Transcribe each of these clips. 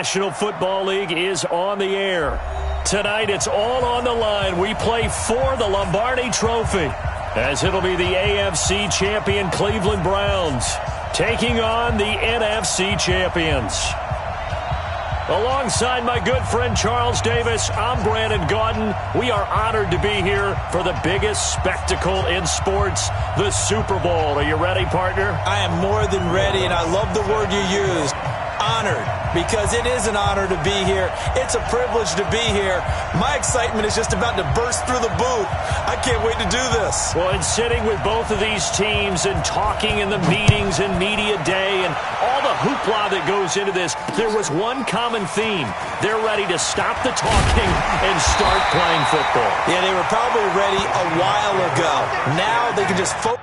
National Football League is on the air. Tonight, it's all on the line. We play for the Lombardi Trophy, as it'll be the AFC champion Cleveland Browns taking on the NFC champions. Alongside my good friend Charles Davis, I'm Brandon Gaudin. We are honored to be here for the biggest spectacle in sports, the Super Bowl. Are you ready, partner? I am more than ready, and I love the word you used. Honored, because it is an honor to be here. It's a privilege to be here. My excitement is just about to burst through the booth. I can't wait to do this. Well, and sitting with both of these teams and talking in the meetings and media day and all the hoopla that goes into this, there was one common theme. They're ready to stop the talking and start playing football. Yeah, they were probably ready a while ago. Now they can just focus.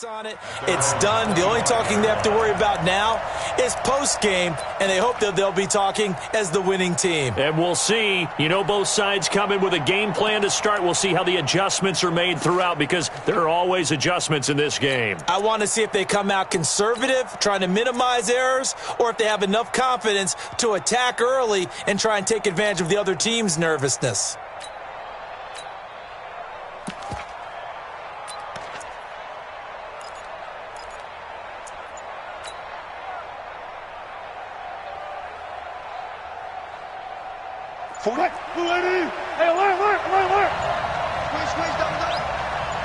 On it. It's done. The only talking they have to worry about now is post-game, and they hope that they'll be talking as the winning team. And we'll see. You know, both sides come in with a game plan to start. We'll see how the adjustments are made throughout, because there are always adjustments in this game. I want to see if they come out conservative, trying to minimize errors, or if they have enough confidence to attack early and try and take advantage of the other team's nervousness. Hey, alert! Squeeze down the middle.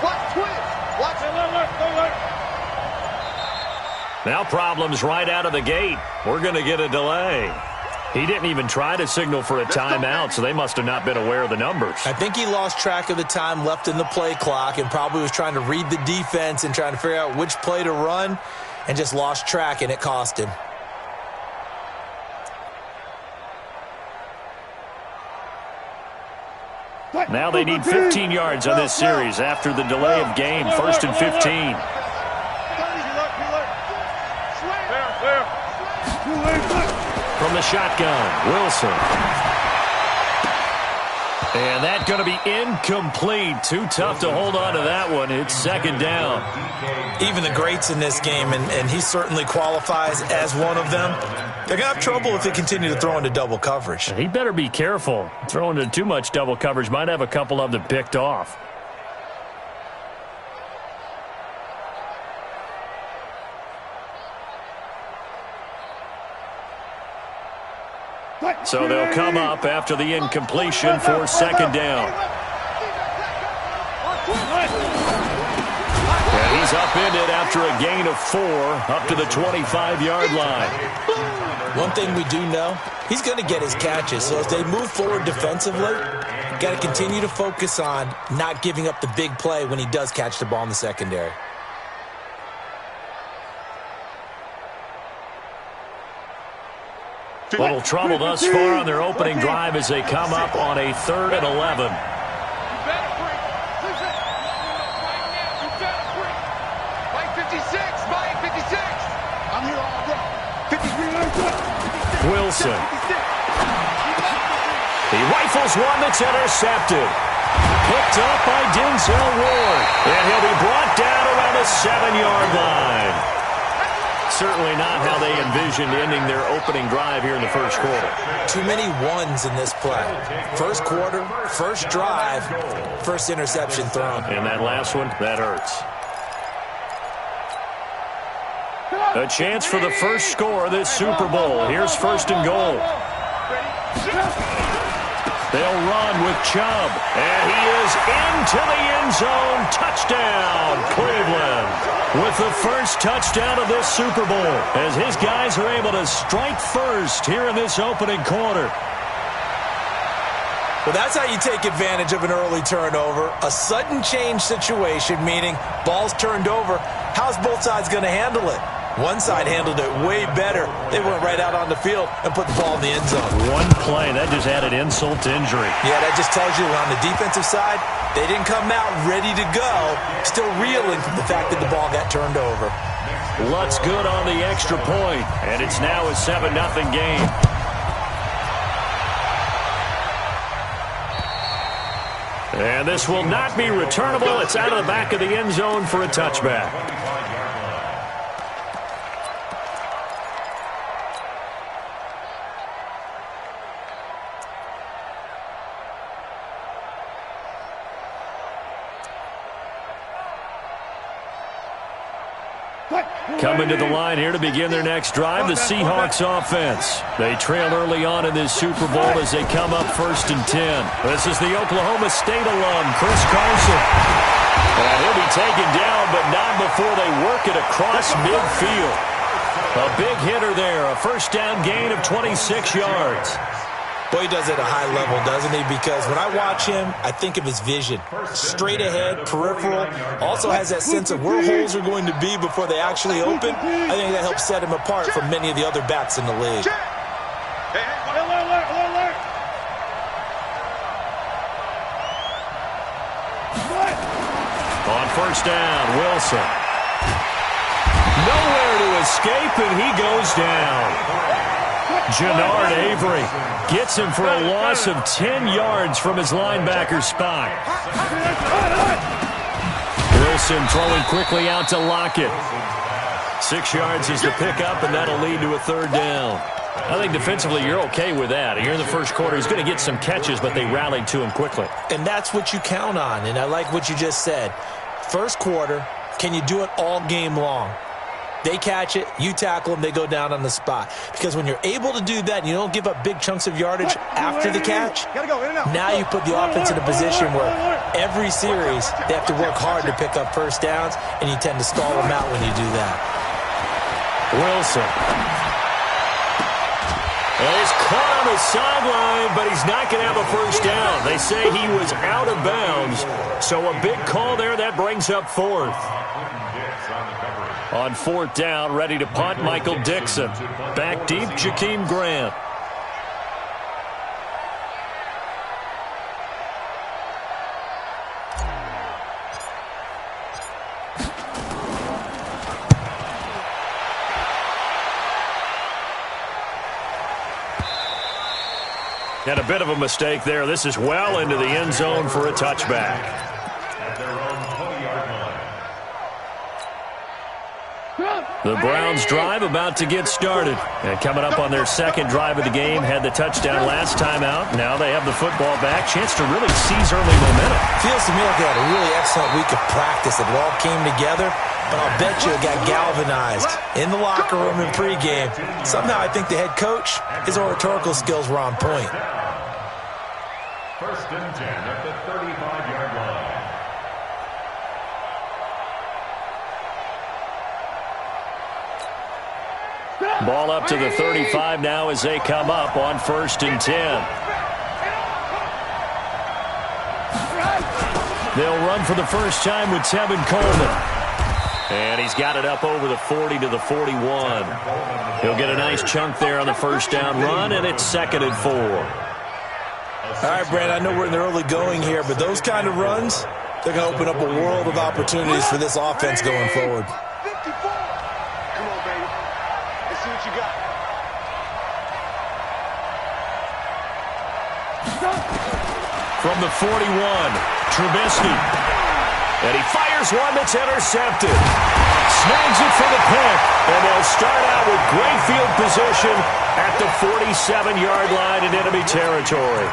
Watch, twist. Watch it, alert. Now problems right out of the gate. We're going to get a delay. He didn't even try to signal for a timeout, so they must have not been aware of the numbers. I think he lost track of the time left in the play clock and probably was trying to read the defense and trying to figure out which play to run, and just lost track, and it cost him. Now they need 15 yards on this series after the delay of game. 1st and 15. From the shotgun, Wilson. And that's going to be incomplete. Too tough to hold on to that one. It's 2nd down. Even the greats in this game, and he certainly qualifies as one of them, they're going to have trouble if they continue to throw into double coverage. He better be careful. Throwing into too much double coverage might have a couple of them picked off. So they'll come up after the incompletion for 2nd down. And he's He's upended after a gain of 4 up to the 25-yard line. One thing we do know, he's going to get his catches. So as they move forward defensively, got to continue to focus on not giving up the big play when he does catch the ball in the secondary. Little trouble thus far on their opening drive as they come up on a 3rd and 11. Wilson. He rifles one that's intercepted. Picked up by Denzel Ward. And he'll be brought down around the 7-yard line. Certainly not how they envisioned ending their opening drive here in the first quarter. Too many ones in this play. First quarter, first drive, first interception thrown. And that last one, that hurts. A chance for the first score of this Super Bowl. Here's 1st and goal. They'll run with Chubb. And he is into the end zone. Touchdown, Cleveland. With the first touchdown of this Super Bowl, as his guys are able to strike first here in this opening quarter. Well, that's how you take advantage of an early turnover. A sudden change situation, meaning ball's turned over. How's both sides going to handle it? One side handled it way better. They went right out on the field and put the ball in the end zone. One play, that just added insult to injury. Yeah, that just tells you on the defensive side, they didn't come out ready to go, still reeling from the fact that the ball got turned over. Lutt's good on the extra point, and it's now a 7-0 game. And this will not be returnable. It's out of the back of the end zone for a touchback. Coming to the line here to begin their next drive, the Seahawks offense. They trail early on in this Super Bowl as they come up 1st and 10. This is the Oklahoma State alum, Chris Carson. And he'll be taken down, but not before they work it across midfield. A big hitter there, a first down gain of 26 yards. Boy, he does it at a high level, doesn't he? Because when I watch him, I think of his vision. Straight ahead, peripheral. Also has that sense of where holes are going to be before they actually open. I think that helps set him apart from many of the other backs in the league. On first down, Wilson. Nowhere to escape, and he goes down. Jannard Avery gets him for a loss of 10 yards from his linebacker spot. Wilson throwing quickly out to Lockett. 6 yards is the pickup, and that'll lead to a 3rd down. I think defensively you're okay with that. Here in the first quarter, he's going to get some catches, but they rallied to him quickly. And that's what you count on, and I like what you just said. First quarter, can you do it all game long? They catch it, you tackle them, they go down on the spot. Because when you're able to do that and you don't give up big chunks of yardage after the catch, now you put the offense in a position where every series they have to work hard to pick up first downs, and you tend to stall them out when you do that. Wilson. And he's caught on the sideline, but he's not going to have a first down. They say he was out of bounds, so a big call there. That brings up 4th. On 4th down, ready to punt, Michael Dixon. Back deep, Jakeem Grant. And a bit of a mistake there. This is well into the end zone for a touchback. The Browns drive about to get started. And coming up on their 2nd drive of the game, had the touchdown last time out. Now they have the football back. Chance to really seize early momentum. Feels to me like they had a really excellent week of practice. It all came together, but I'll bet you it got galvanized in the locker room in pregame. Somehow I think the head coach, his oratorical skills were on point. 1st and 10 at the 35-yard line. Ball up to the 35 now as they come up on 1st and 10. They'll run for the first time with Tevin Coleman. And he's got it up over the 40 to the 41. He'll get a nice chunk there on the first down run, and it's 2nd and 4. All right, Brandon, I know we're in the early going here, but those kind of runs, they're going to open up a world of opportunities for this offense going forward. 54. Come on, baby. Let's see what you got. From the 41, Trubisky. And he fires one that's intercepted. Snags it for the pick. And they'll start out with great field position at the 47-yard line in enemy territory.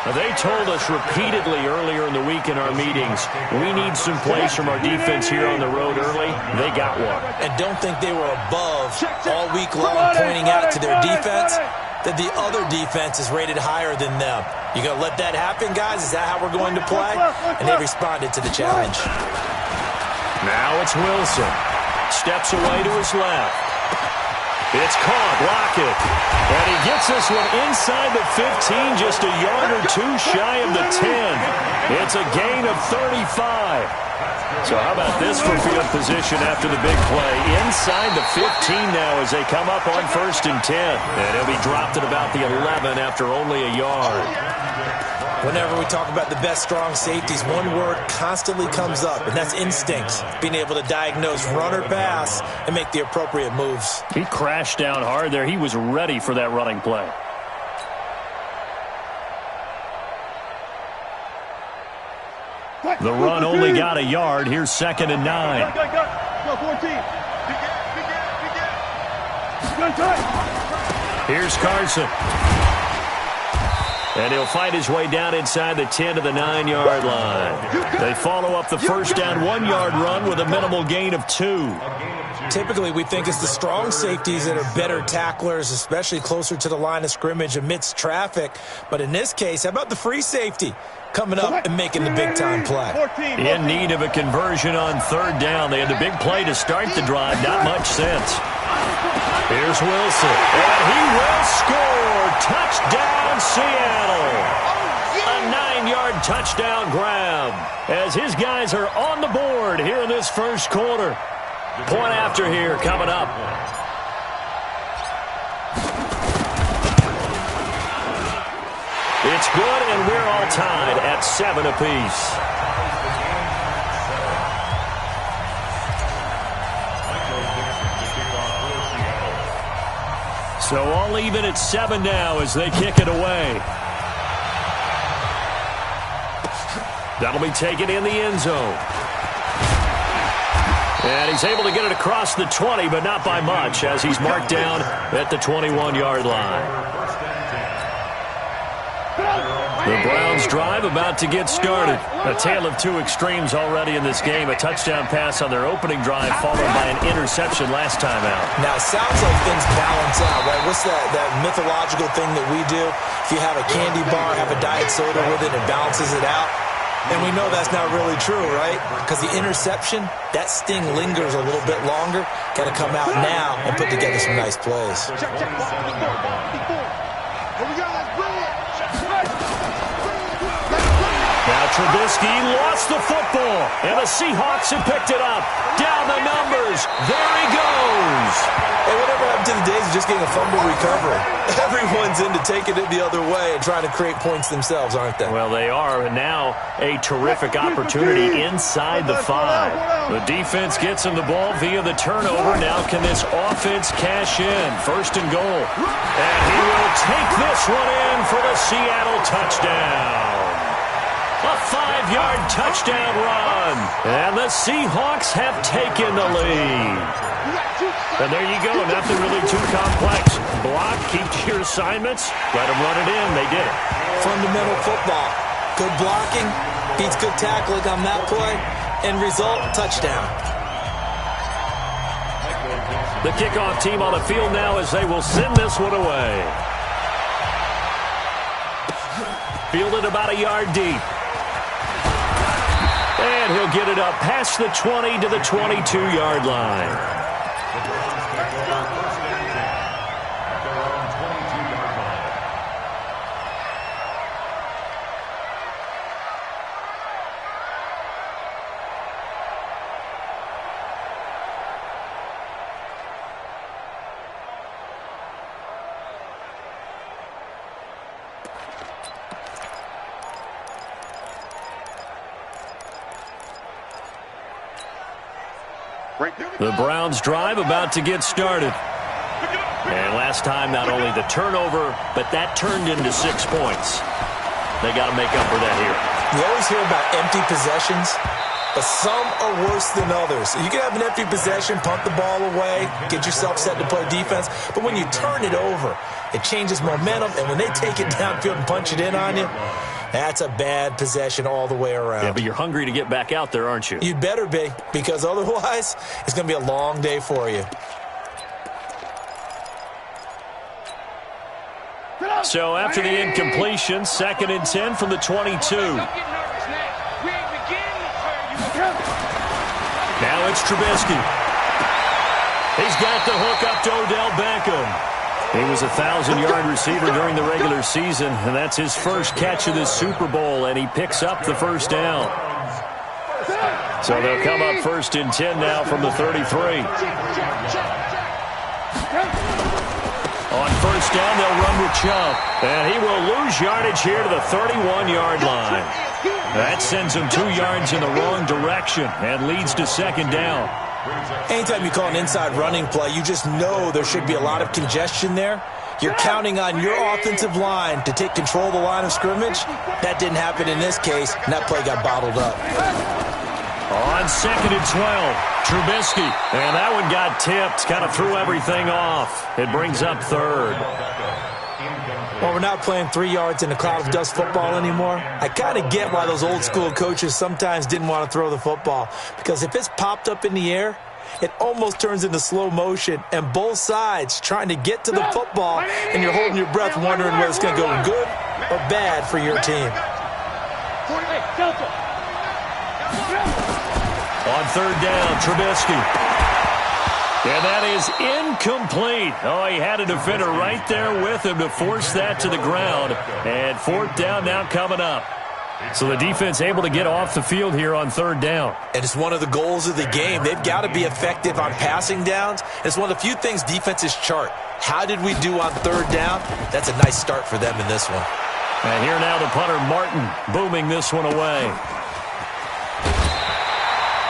Now, they told us repeatedly earlier in the week in our meetings, we need some plays from our defense here on the road early. They got one. And don't think they were above all week long pointing out to their defense that the other defense is rated higher than them. You going to let that happen, guys? Is that how we're going to play? And they responded to the challenge. Now it's Wilson. Steps away to his left. It's caught. Lockett. And he gets this one inside the 15, just a yard or two shy of the 10. It's a gain of 35. So how about this for field position after the big play? Inside the 15 now as they come up on 1st and 10. And he'll be dropped at about the 11 after only a yard. Whenever we talk about the best strong safeties, one word constantly comes up, and that's instincts. Being able to diagnose run or pass and make the appropriate moves. He crashed down hard there. He was ready for that running play. The run only got a yard. Here's 2nd and 9. Go, 14. Here's Carson. And he'll fight his way down inside the 10 to the 9-yard line. They follow up the first down 1-yard run with a minimal gain of 2. Typically, we think it's the strong safeties that are better tacklers, especially closer to the line of scrimmage amidst traffic. But in this case, how about the free safety coming up and making the big-time play? In need of a conversion on 3rd down. They had the big play to start the drive. Not much sense. Here's Wilson. And he will score. Touchdown, Seattle. A 9-yard touchdown grab as his guys are on the board here in this first quarter. Point after here coming up. It's good, and we're all tied at 7 apiece. So all even at 7 now as they kick it away. That'll be taken in the end zone. And he's able to get it across the 20, but not by much as he's marked down at the 21-yard line. The Browns drive about to get started. A tale of two extremes already in this game. A touchdown pass on their opening drive followed by an interception last time out. Now, it sounds like things balance out, right? What's that mythological thing that we do? If you have a candy bar, have a diet soda with it, it balances it out. And we know that's not really true, right? Because the interception, that sting lingers a little bit longer. Got to come out now and put together some nice plays. Now Trubisky lost the football, and the Seahawks have picked it up. Down the numbers. There he goes. Hey, whatever happened to the days of just getting a fumble recovery? Everyone's into taking it the other way and trying to create points themselves, aren't they? Well, they are, and now a terrific opportunity inside the 5. The defense gets him the ball via the turnover. Now can this offense cash in? 1st and goal. And he will take this one in for the Seattle touchdown. A 5-yard touchdown run. And the Seahawks have taken the lead. And there you go. Nothing really too complex. Block, keep to your assignments. Let them run it in. They did it. Fundamental football. Good blocking beats good tackling on that play. End result, touchdown. The kickoff team on the field now as they will send this one away. Fielded about a yard deep. And he'll get it up past the 20 to the 22-yard line. The Browns drive about to get started. And last time, not only the turnover, but that turned into 6 points. They got to make up for that here. You always hear about empty possessions, but some are worse than others. You can have an empty possession, punt the ball away, get yourself set to play defense, but when you turn it over, it changes momentum, and when they take it downfield and punch it in on you, that's a bad possession all the way around. Yeah, but you're hungry to get back out there, aren't you? You'd better be, because otherwise, it's going to be a long day for you. So after the incompletion, 2nd and 10 from the 22. Now it's Trubisky. He's got the hook up to Odell Beckham. He was a 1,000-yard receiver during the regular season, and that's his first catch of this Super Bowl, and he picks up the first down. So they'll come up 1st and 10 now from the 33. On 1st down, they'll run with Chubb, and he will lose yardage here to the 31-yard line. That sends him 2 yards in the wrong direction and leads to 2nd down. Anytime you call an inside running play, you just know there should be a lot of congestion there. You're counting on your offensive line to take control of the line of scrimmage. That didn't happen in this case, and that play got bottled up. On 2nd and 12, Trubisky. And that one got tipped, kind of threw everything off. It brings up 3rd. Well, we're not playing 3 yards in a cloud of dust football anymore. I kind of get why those old school coaches sometimes didn't want to throw the football. Because if it's popped up in the air, it almost turns into slow motion. And both sides trying to get to the football, and you're holding your breath wondering whether it's going to go good or bad for your team. On 3rd down, Trubisky. And that is incomplete. Oh, he had a defender right there with him to force that to the ground. And 4th down now coming up. So the defense able to get off the field here on 3rd down. And it's one of the goals of the game. They've got to be effective on passing downs. It's one of the few things defenses chart. How did we do on 3rd down? That's a nice start for them in this one. And here now the punter, Martin, booming this one away.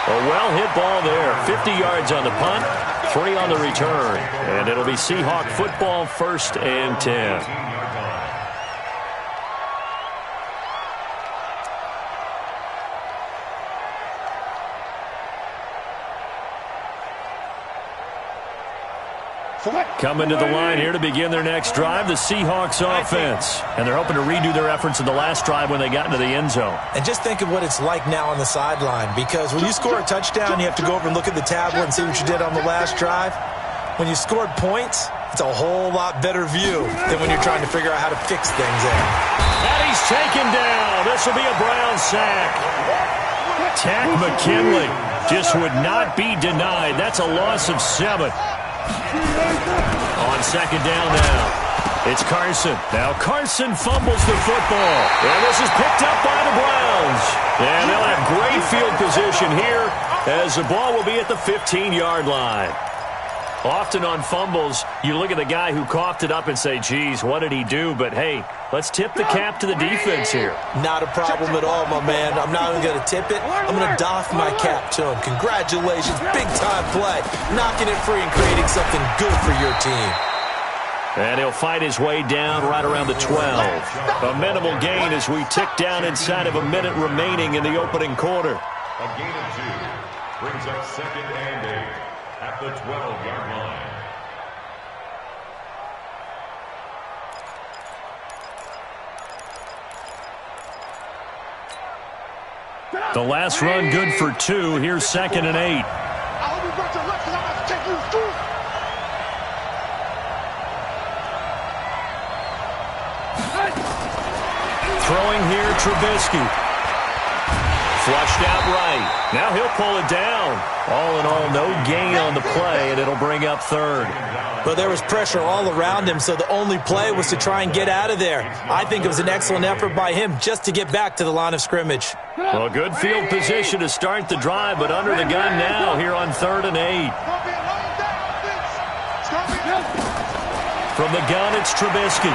A well-hit ball there. 50 yards on the punt, 3 on the return. And it'll be Seahawk football, 1st and 10. Coming to the line here to begin their next drive, the Seahawks offense. And they're hoping to redo their efforts in the last drive when they got into the end zone. And just think of what it's like now on the sideline, because when you score a touchdown, you have to go over and look at the tablet and see what you did on the last drive. When you scored points, it's a whole lot better view than when you're trying to figure out how to fix things there. And he's taken down. This will be a Brown sack. Tack McKinley just would not be denied. That's a loss of 7. On 2nd down now, it's Carson. Now Carson fumbles the football. And this is picked up by the Browns. And they'll have great field position here as the ball will be at the 15-yard line. Often on fumbles, you look at the guy who coughed it up and say, geez, what did he do? But, hey, let's tip the cap to the defense here. Not a problem at all, my man. I'm not even going to tip it. I'm going to doff my cap to him. Congratulations. Big-time play. Knocking it free and creating something good for your team. And he'll fight his way down right around the 12. A minimal gain as we tick down inside of a minute remaining in the opening quarter. A gain of 2 brings up 2nd and 8 at the 12-yard line. The last run good for 2. Here's 2nd and 8. Throwing here, Trubisky. Flushed out right. Now he'll pull it down. All in all, no gain on the play, and it'll bring up 3rd. Well, there was pressure all around him, so the only play was to try and get out of there. I think it was an excellent effort by him just to get back to the line of scrimmage. Well, good field position to start the drive, but under the gun now here on 3rd and 8. From the gun, it's Trubisky.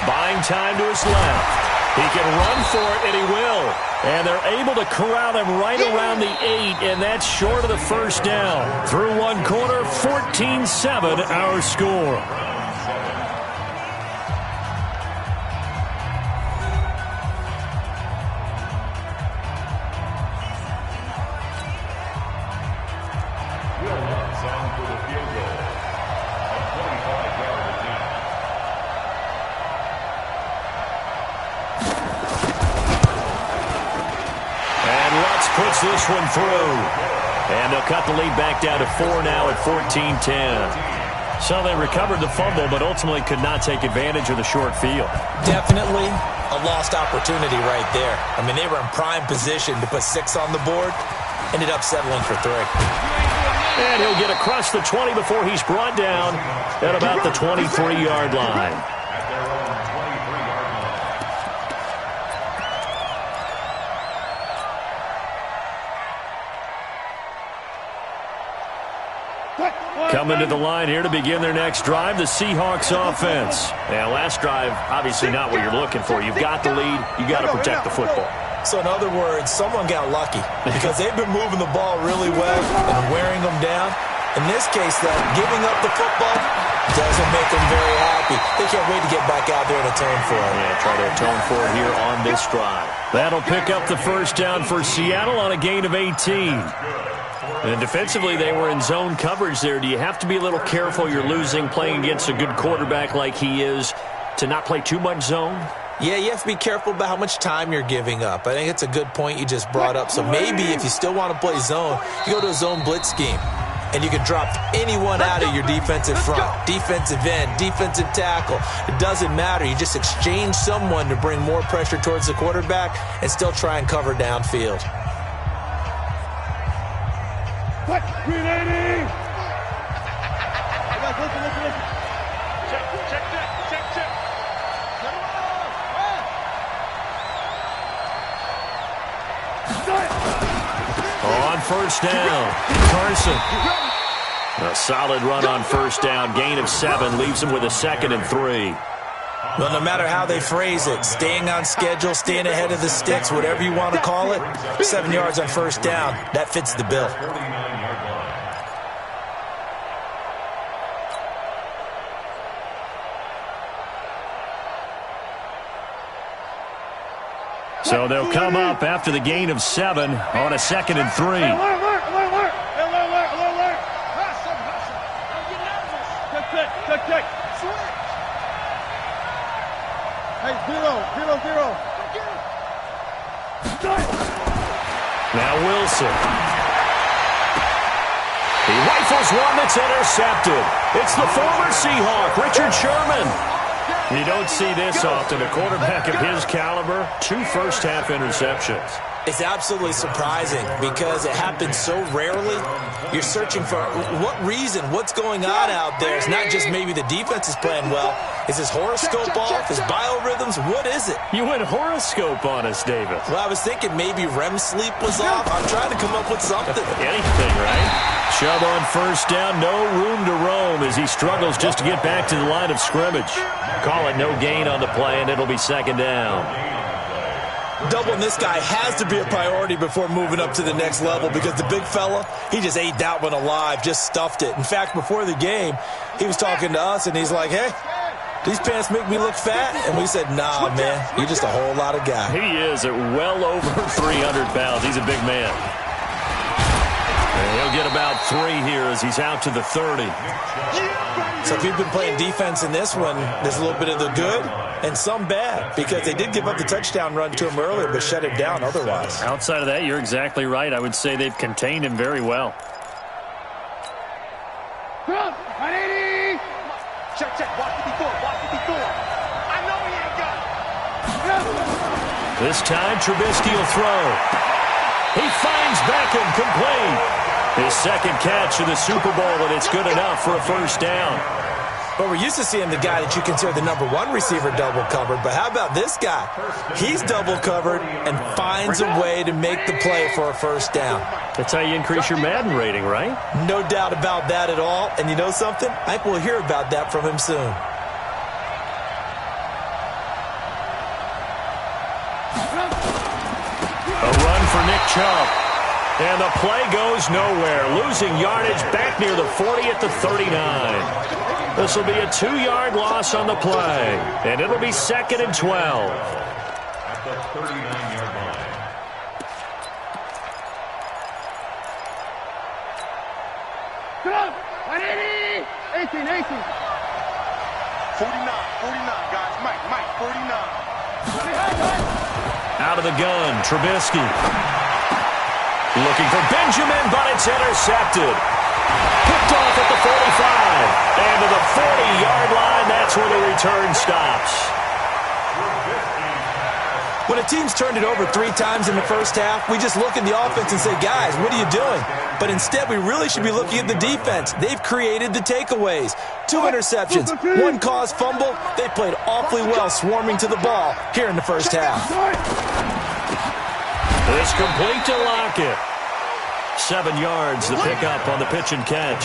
Buying time to his left. He can run for it, and he will. And they're able to corral him right around the 8, and that's short of the first down. Through one quarter, 14-7 our score. Puts this one through. And they'll cut the lead back down to 4 now at 14-10. So they recovered the fumble, but ultimately could not take advantage of the short field. Definitely a lost opportunity right there. I mean, they were in prime position to put 6 on the board. Ended up settling for 3. And he'll get across the 20 before he's brought down at about the 23-yard line. Coming to the line here to begin their next drive, the Seahawks offense. Now, last drive, obviously not what you're looking for. You've got the lead. You've got to protect the football. So, in other words, someone got lucky because they've been moving the ball really well and wearing them down. In this case, though, giving up the football doesn't make them very happy. They can't wait to get back out there and atone for it. Yeah, try to atone for it here on this drive. That'll pick up the first down for Seattle on a gain of 18. And defensively, they were in zone coverage there. Do you have to be a little careful? You're losing, playing against a good quarterback like he is, to not play too much zone? Yeah, you have to be careful about how much time you're giving up. I think it's a good point you just brought up. So maybe if you still want to play zone, you go to a zone blitz scheme. And you can drop anyone out of your defensive front, defensive end, defensive tackle. It doesn't matter. You just exchange someone to bring more pressure towards the quarterback and still try and cover downfield. What? 380! Hey guys, listen. Check. On first down, Carson. A solid run on first down. Gain of 7 leaves him with a 2nd and 3. Well, no matter how they phrase it, staying on schedule, staying ahead of the sticks, whatever you want to call it, 7 yards on first down, that fits the bill. So they'll come up after the gain of 7 on a 2nd and 3. Alert! Check. Switch. Hey, 0. Now Wilson. He rifles one that's intercepted. It's the former Seahawk, Richard Sherman. You don't see this often. A quarterback of his caliber, 2 first-half interceptions. It's absolutely surprising because it happens so rarely. You're searching for what reason, what's going on out there. It's not just maybe the defense is playing well. Is his horoscope off? His biorhythms? What is it? You went horoscope on us, David. Well, I was thinking maybe REM sleep was off. I'm trying to come up with something. Anything, right? Chubb on first down, no room to roam as he struggles just to get back to the line of scrimmage. Call it no gain on the play, and it'll be 2nd down. Doubling this guy has to be a priority before moving up to the next level because the big fella, he just ate that one alive, just stuffed it. In fact, before the game, he was talking to us, and he's like, hey, these pants make me look fat? And we said, nah, man, you're just a whole lot of guy. He is at well over 300 pounds. He's a big man. And he'll get about 3 here as he's out to the 30. So if you've been playing defense in this one, there's a little bit of the good and some bad because they did give up the touchdown run to him earlier but shut him down otherwise. Outside of that, you're exactly right. I would say they've contained him very well. 180! Check. Watch the before. I know he ain't got it. This time, Trubisky will throw. He finds Beckham complete. His 2nd catch of the Super Bowl, and it's good enough for a first down. But we're used to seeing the guy that you consider the number 1 receiver double covered. But how about this guy? He's double covered and finds a way to make the play for a first down. That's how you increase your Madden rating, right? No doubt about that at all. And you know something? I think we'll hear about that from him soon. for Nick Chubb. And the play goes nowhere, losing yardage back near the 40 at the 39. This will be a 2-yard loss on the play, and it'll be 2nd and 12. At the 39-yard line. Come on! 180! 18, 18. 49, guys. Mike, 49. Out of the gun, Trubisky. Looking for Benjamin, but it's intercepted. Picked off at the 45. And to the 40-yard line, that's where the return stops. When a team's turned it over 3 times in the first half, we just look at the offense and say, guys, what are you doing? But instead, we really should be looking at the defense. They've created the takeaways. 2 interceptions, 1 caused fumble. They played awfully well swarming to the ball here in the first half. It's complete to Lockett. 7 yards to pick up on the pitch and catch.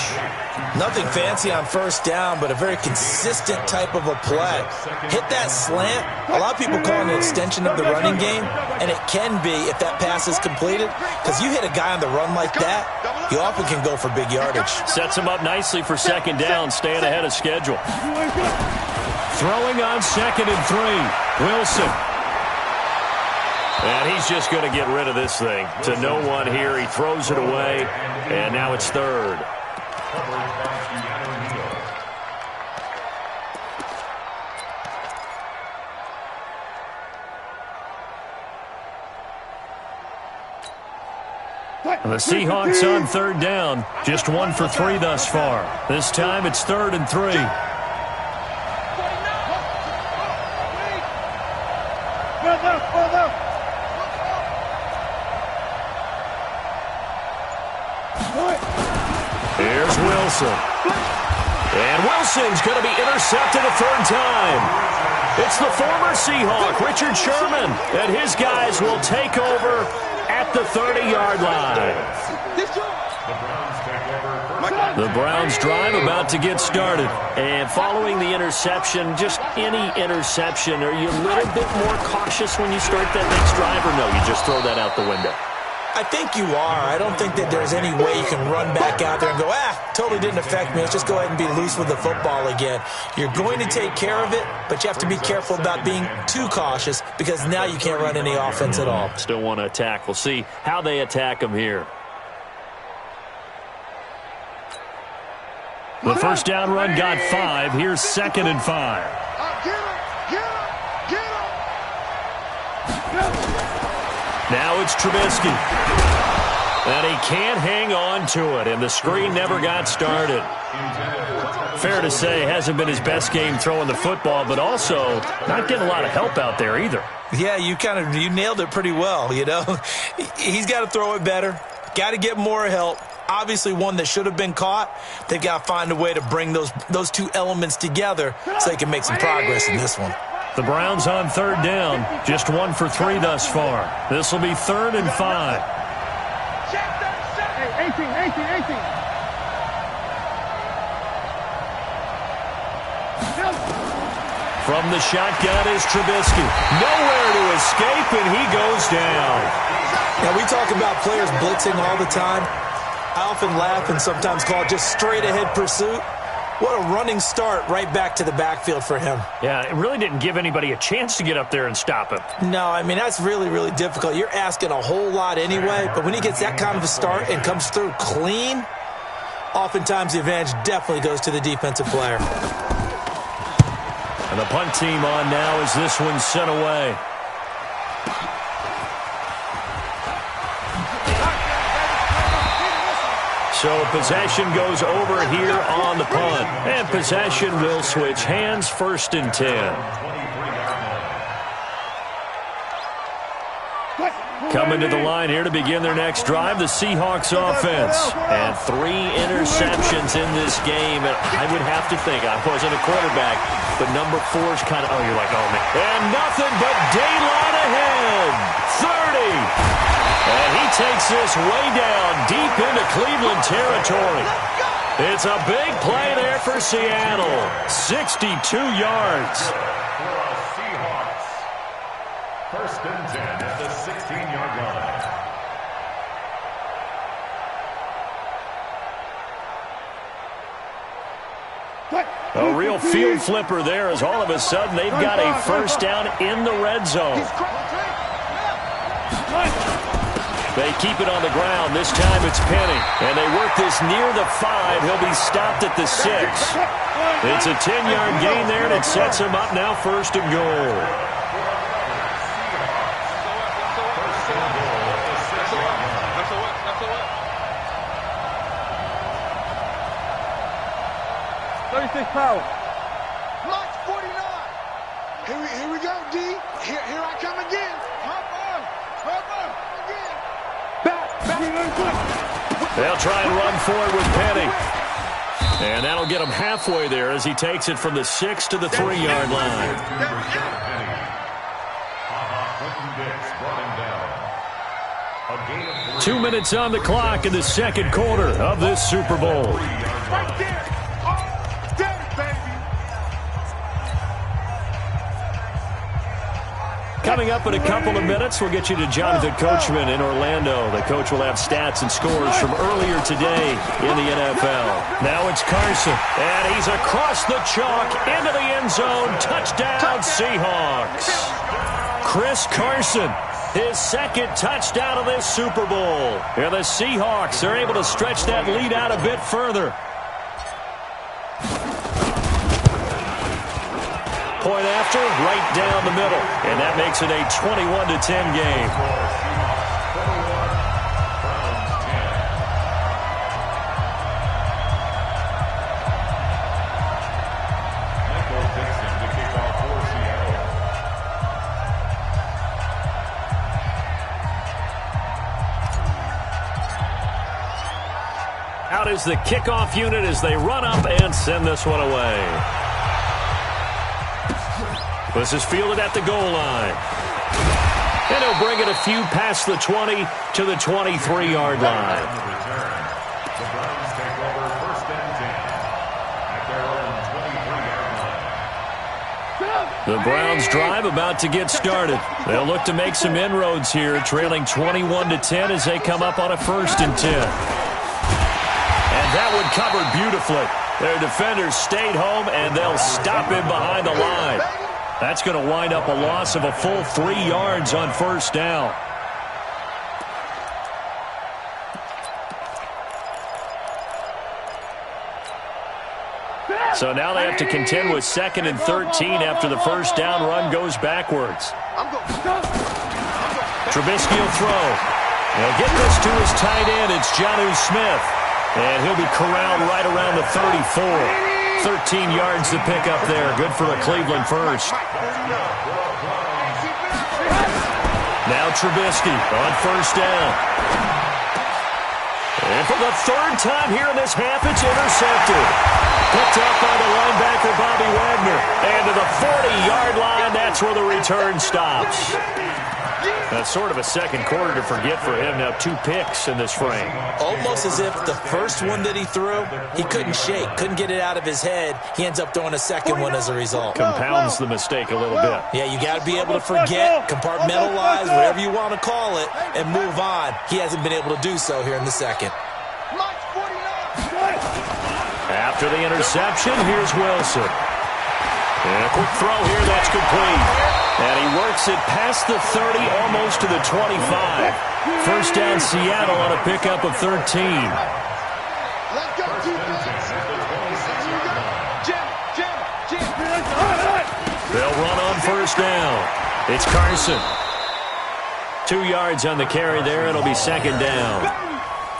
Nothing fancy on first down, but a very consistent type of a play. Hit that slant. A lot of people call it an extension of the running game, and it can be if that pass is completed, because you hit a guy on the run like that, you often can go for big yardage. Sets him up nicely for 2nd down, staying ahead of schedule. Throwing on 2nd and 3, Wilson. And he's just going to get rid of this thing. To no one here. He throws it away, and now it's 3rd. The Seahawks on 3rd down. Just 1 for 3 thus far. This time it's 3rd and 3. Here's Wilson. And Wilson's going to be intercepted a 3rd time. It's the former Seahawk, Richard Sherman, and his guys will take over at the 30-yard line. The Browns drive about to get started. And following the interception, just any interception, are you a little bit more cautious when you start that next drive, or no, you just throw that out the window? I think you are. I don't think that there's any way you can run back out there and go, totally didn't affect me. Let's just go ahead and be loose with the football again. You're going to take care of it, but you have to be careful about being too cautious because now you can't run any offense at all. Still want to attack. We'll see how they attack them here. The first down run got 5. Here's 2nd and 5. Now it's Trubisky. And he can't hang on to it, and the screen never got started. Fair to say, hasn't been his best game throwing the football, but also not getting a lot of help out there either. Yeah, you nailed it pretty well, you know. He's got to throw it better, got to get more help. Obviously one that should have been caught. They've got to find a way to bring those 2 elements together so they can make some progress in this one. The Browns on 3rd down, just 1 for 3 thus far. This will be 3rd and 5. 18. From the shotgun is Trubisky. Nowhere to escape, and he goes down. Now, we talk about players blitzing all the time. I often laugh and sometimes call it just straight-ahead pursuit. What a running start right back to the backfield for him. Yeah, it really didn't give anybody a chance to get up there and stop him. No, I mean, that's really, really difficult. You're asking a whole lot anyway, but when he gets that kind of a start and comes through clean, oftentimes the advantage definitely goes to the defensive player. And the punt team on now as this one's sent away. So possession goes over here on the punt. And possession will switch hands, 1st and 10. Coming to the line here to begin their next drive, the Seahawks offense. And 3 interceptions in this game. And I would have to think, I wasn't a quarterback, but number 4 is kind of, you're like, oh, man. And nothing but daylight ahead. 30. And he takes this way down deep into Cleveland territory. It's a big play there for Seattle. 62 yards. Seahawks. 1st and 10 at the 16-yard line. A real field flipper there as all of a sudden they've got a first down in the red zone. They keep it on the ground. This time it's Penny. And they work this near the 5. He'll be stopped at the 6. It's a 10-yard gain there, and it sets him up now first and goal. Power. March 49. Here we go, D. Here I come again. Back. They'll try and run forward with Penny. And that'll get him halfway there as he takes it from the 6 to the 3-yard line. 2 minutes on the clock in the second quarter of this Super Bowl. Right there. Coming up in a couple of minutes, we'll get you to Jonathan Coachman in Orlando. The coach will have stats and scores from earlier today in the NFL. Now it's Carson, and he's across the chalk into the end zone. Touchdown, Seahawks. Chris Carson, his second touchdown of this Super Bowl. And the Seahawks are able to stretch that lead out a bit further. Point after, right down the middle. And that makes it a 21-10 game. Out is the kickoff unit as they run up and send this one away. This is fielded at the goal line. And he'll bring it a few past the 20 to the 23-yard line. The Browns take over first and 10 at their own 23-yard line. The Browns drive about to get started. They'll look to make some inroads here, trailing 21-10 as they come up on a first and 10. And that one covered beautifully. Their defenders stayed home, and they'll stop him behind the line. That's going to wind up a loss of a full 3 yards on first down. So now they have to contend with 2nd and 13 after the first down run goes backwards. Trubisky will throw. They'll get this to his tight end. It's Jonnu Smith. And he'll be corralled right around the 34. 13 yards to pick up there. Good for a Cleveland first. Now Trubisky on first down. And for the third time here in this half, it's intercepted. Picked up by the linebacker, Bobby Wagner. And to the 40-yard line, that's where the return stops. That's sort of a second quarter to forget for him. Now 2 picks in this frame. Almost as if the first one that he threw, he couldn't shake, couldn't get it out of his head. He ends up throwing a second one as a result. Compounds the mistake a little bit. Yeah, you got to be able to forget, compartmentalize, whatever you want to call it, and move on. He hasn't been able to do so here in the second. After the interception, here's Wilson. And a quick throw here, that's complete. And he works it past the 30, almost to the 25. First down, Seattle on a pickup of 13. Let's go, They'll run on first down. It's Carson. 2 yards on the carry there. It'll be second down.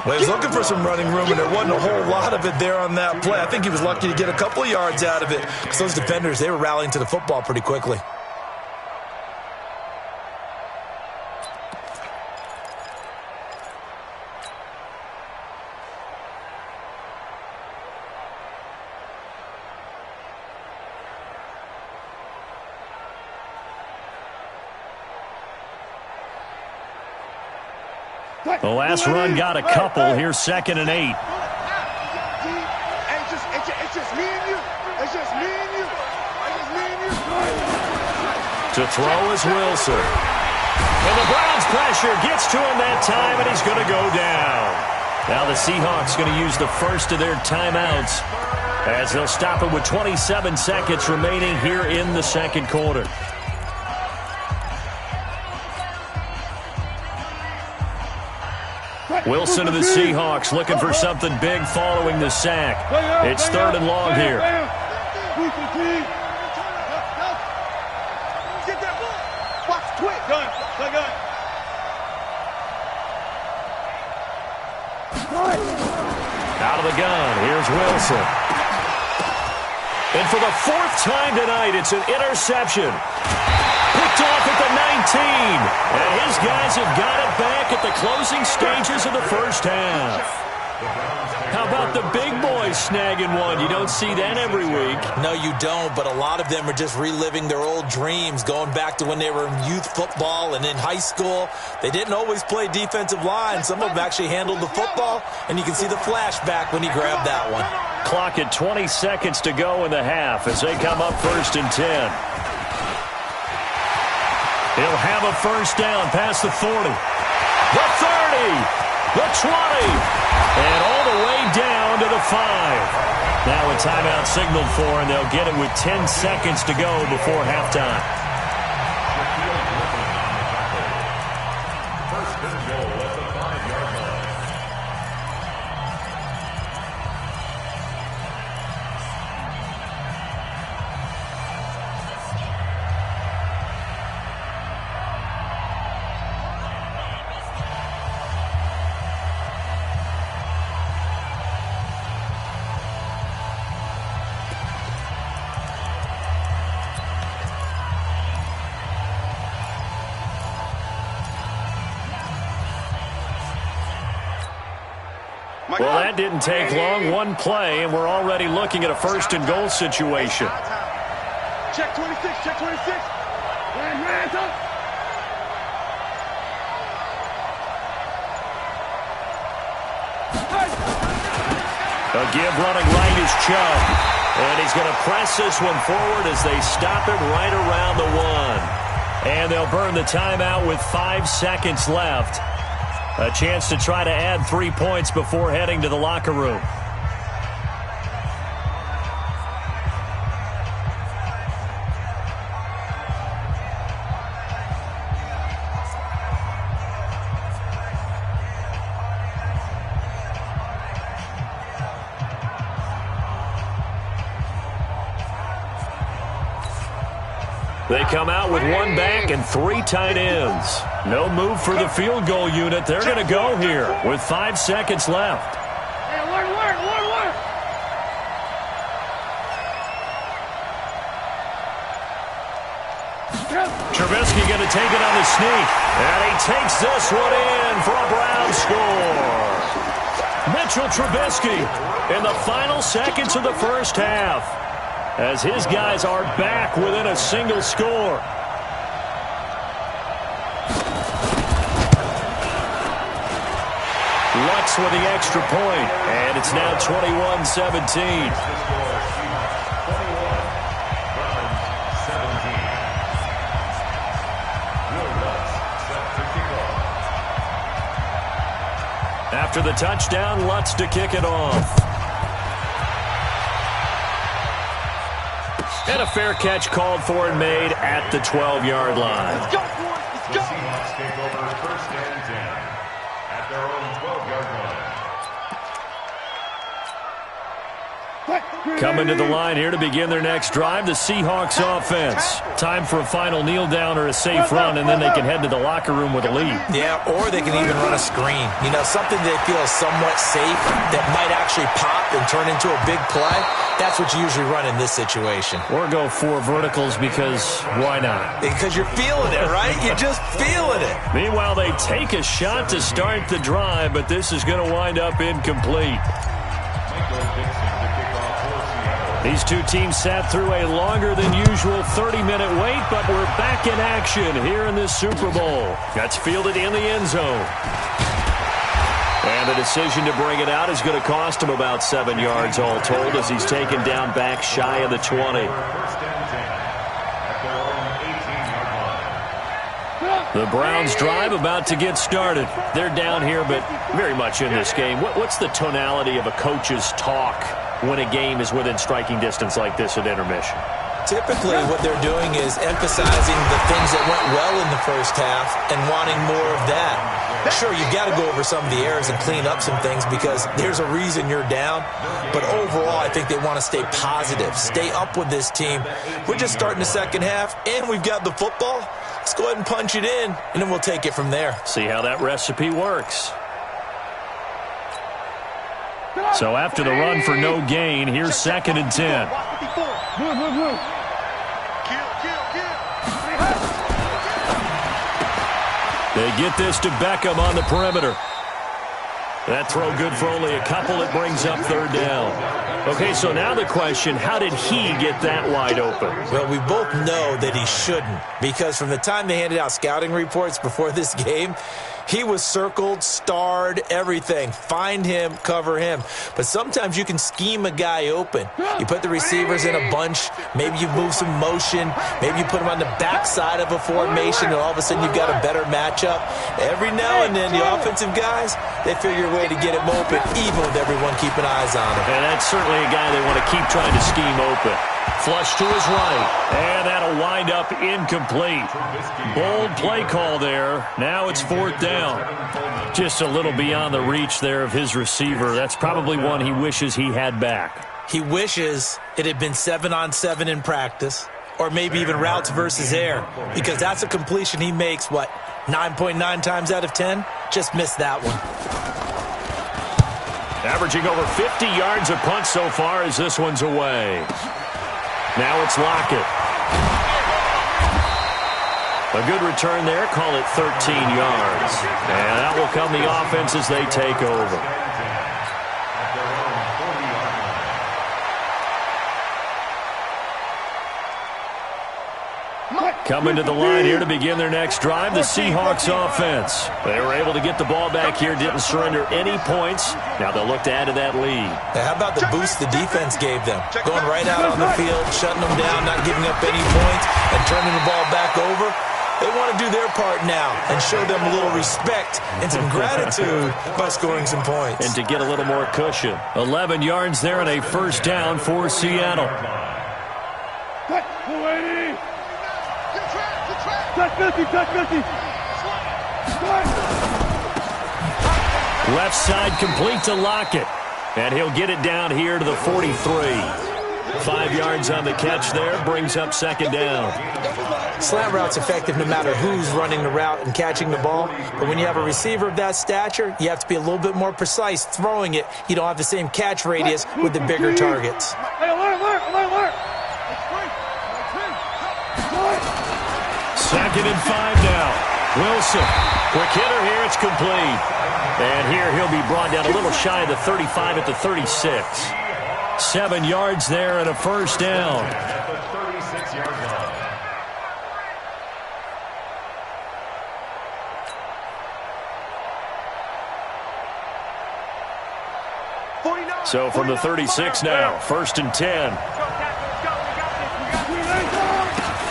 Well, he was looking for some running room, and there wasn't a whole lot of it there on that play. I think he was lucky to get a couple of yards out of it, because those defenders, they were rallying to the football pretty quickly. The last run got a couple. Here's 2nd and 8. It's just me and you. It's just me and you. It's just me and you. To throw is Wilson. And the Browns pressure gets to him that time, and he's going to go down. Now the Seahawks going to use the first of their timeouts as they'll stop it with 27 seconds remaining here in the second quarter. Wilson of the Seahawks looking for something big following the sack. It's 3rd and long here. Out of the gun, here's Wilson. And for the 4th time tonight, it's an interception. Picked off at the 19. And his guys have got it back at the closing stages of the first half. How about the big boys snagging one? You don't see that every week. No, you don't, but a lot of them are just reliving their old dreams, going back to when they were in youth football and in high school. They didn't always play defensive line. Some of them actually handled the football, and you can see the flashback when he grabbed that one. Clock at 20 seconds to go in the half as they come up 1st and 10. He'll have a first down past the 40. The 30. The 20. And all the way down to the 5. Now a timeout signaled for, and they'll get it with 10 seconds to go before halftime. First and goal at the 5-yard line. Well, that didn't take long. One play, and we're already looking at a 1st and goal situation. Check 26, check 26. Hands up. A give running right is Chubb. And he's going to press this one forward as they stop it right around the 1. And they'll burn the timeout with 5 seconds left. A chance to try to add 3 points before heading to the locker room. They come out with 1 back and 3 tight ends. No move for the field goal unit. They're going to go here with 5 seconds left. Hey, work. Trubisky going to take it on the sneak. And he takes this one in for a Brown score. Mitchell Trubisky in the final seconds of the first half, as his guys are back within a single score. Lutz with the extra point, and it's now 21-17. After the touchdown, Lutz to kick it off. And a fair catch called for and made at the 12-yard line. Let's go, boys. Let's The go. Seahawks take over 1st and 10 at their own 12-yard line. Coming to the line here to begin their next drive, the Seahawks offense. Time for a final kneel down or a safe run, and then they can head to the locker room with a lead. Yeah, or they can even run a screen. You know, something they feel is somewhat safe that might actually pop and turn into a big play. That's what you usually run in this situation. Or go 4 verticals because why not? Because you're feeling it, right? You're just feeling it. Meanwhile, they take a shot to start the drive, but this is going to wind up incomplete. These two teams sat through a longer than usual 30-minute wait, but we're back in action here in this Super Bowl. That's fielded in the end zone. And the decision to bring it out is going to cost him about 7 yards all told as he's taken down back shy of the 20. The Browns drive about to get started. They're down here, but very much in this game. What's the tonality of a coach's talk when a game is within striking distance like this at intermission? Typically, what they're doing is emphasizing the things that went well in the first half and wanting more of that. Sure, you've got to go over some of the errors and clean up some things because there's a reason you're down. But overall, I think they want to stay positive, stay up with this team. We're just starting the second half, and we've got the football. Let's go ahead and punch it in, and then we'll take it from there. See how that recipe works. So after the run for no gain, here's 2nd and 10. They get this to Beckham on the perimeter. That throw good for only a couple. It brings up 3rd down. Okay, so now the question, how did he get that wide open? Well, we both know that he shouldn't because from the time they handed out scouting reports before this game, he was circled, starred, everything. Find him, cover him. But sometimes you can scheme a guy open. You put the receivers in a bunch. Maybe you move some motion. Maybe you put them on the backside of a formation, and all of a sudden you've got a better matchup. Every now and then, the offensive guys, they figure a way to get him open, even with everyone keeping eyes on him. And that's certainly a guy they want to keep trying to scheme open. Flush to his right. And that'll wind up incomplete. Bold play call there. Now it's 4th down. Just a little beyond the reach there of his receiver. That's probably one he wishes he had back. He wishes it had been 7-on-7 in practice, or maybe even routes versus air, because that's a completion he makes, 9.9 times out of 10? Just missed that one. Averaging over 50 yards a punt so far as this one's away. Now it's Lockett. A good return there. Call it 13 yards. And that will come the offense as they take over. Coming to the line here to begin their next drive, the Seahawks offense. They were able to get the ball back here, didn't surrender any points. Now they'll look to add to that lead. Now, how about the boost the defense gave them? Going right out on the field, shutting them down, not giving up any points, and turning the ball back over. They want to do their part now and show them a little respect and some gratitude by scoring some points. And to get a little more cushion. 11 yards there and a 1st down for Seattle. Left side complete to Lockett. And he'll get it down here to the 43. 5 yards on the catch there, brings up 2nd down. Slant route's effective no matter who's running the route and catching the ball. But when you have a receiver of that stature, you have to be a little bit more precise throwing it. You don't have the same catch radius with the bigger targets. Second and 5 now. Wilson, quick hitter here, it's complete. And here he'll be brought down a little shy of the 35 at the 36. 7 yards there and a 1st down. At the 36-yard line. So from the 36 now, 1st and 10.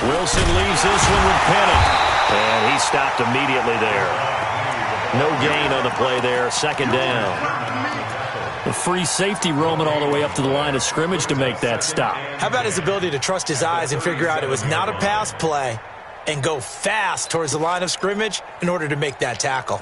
Wilson leaves this one with Penny. And he stopped immediately there. No gain on the play there, 2nd down. A free safety roaming all the way up to the line of scrimmage to make that stop. How about his ability to trust his eyes and figure out it was not a pass play and go fast towards the line of scrimmage in order to make that tackle?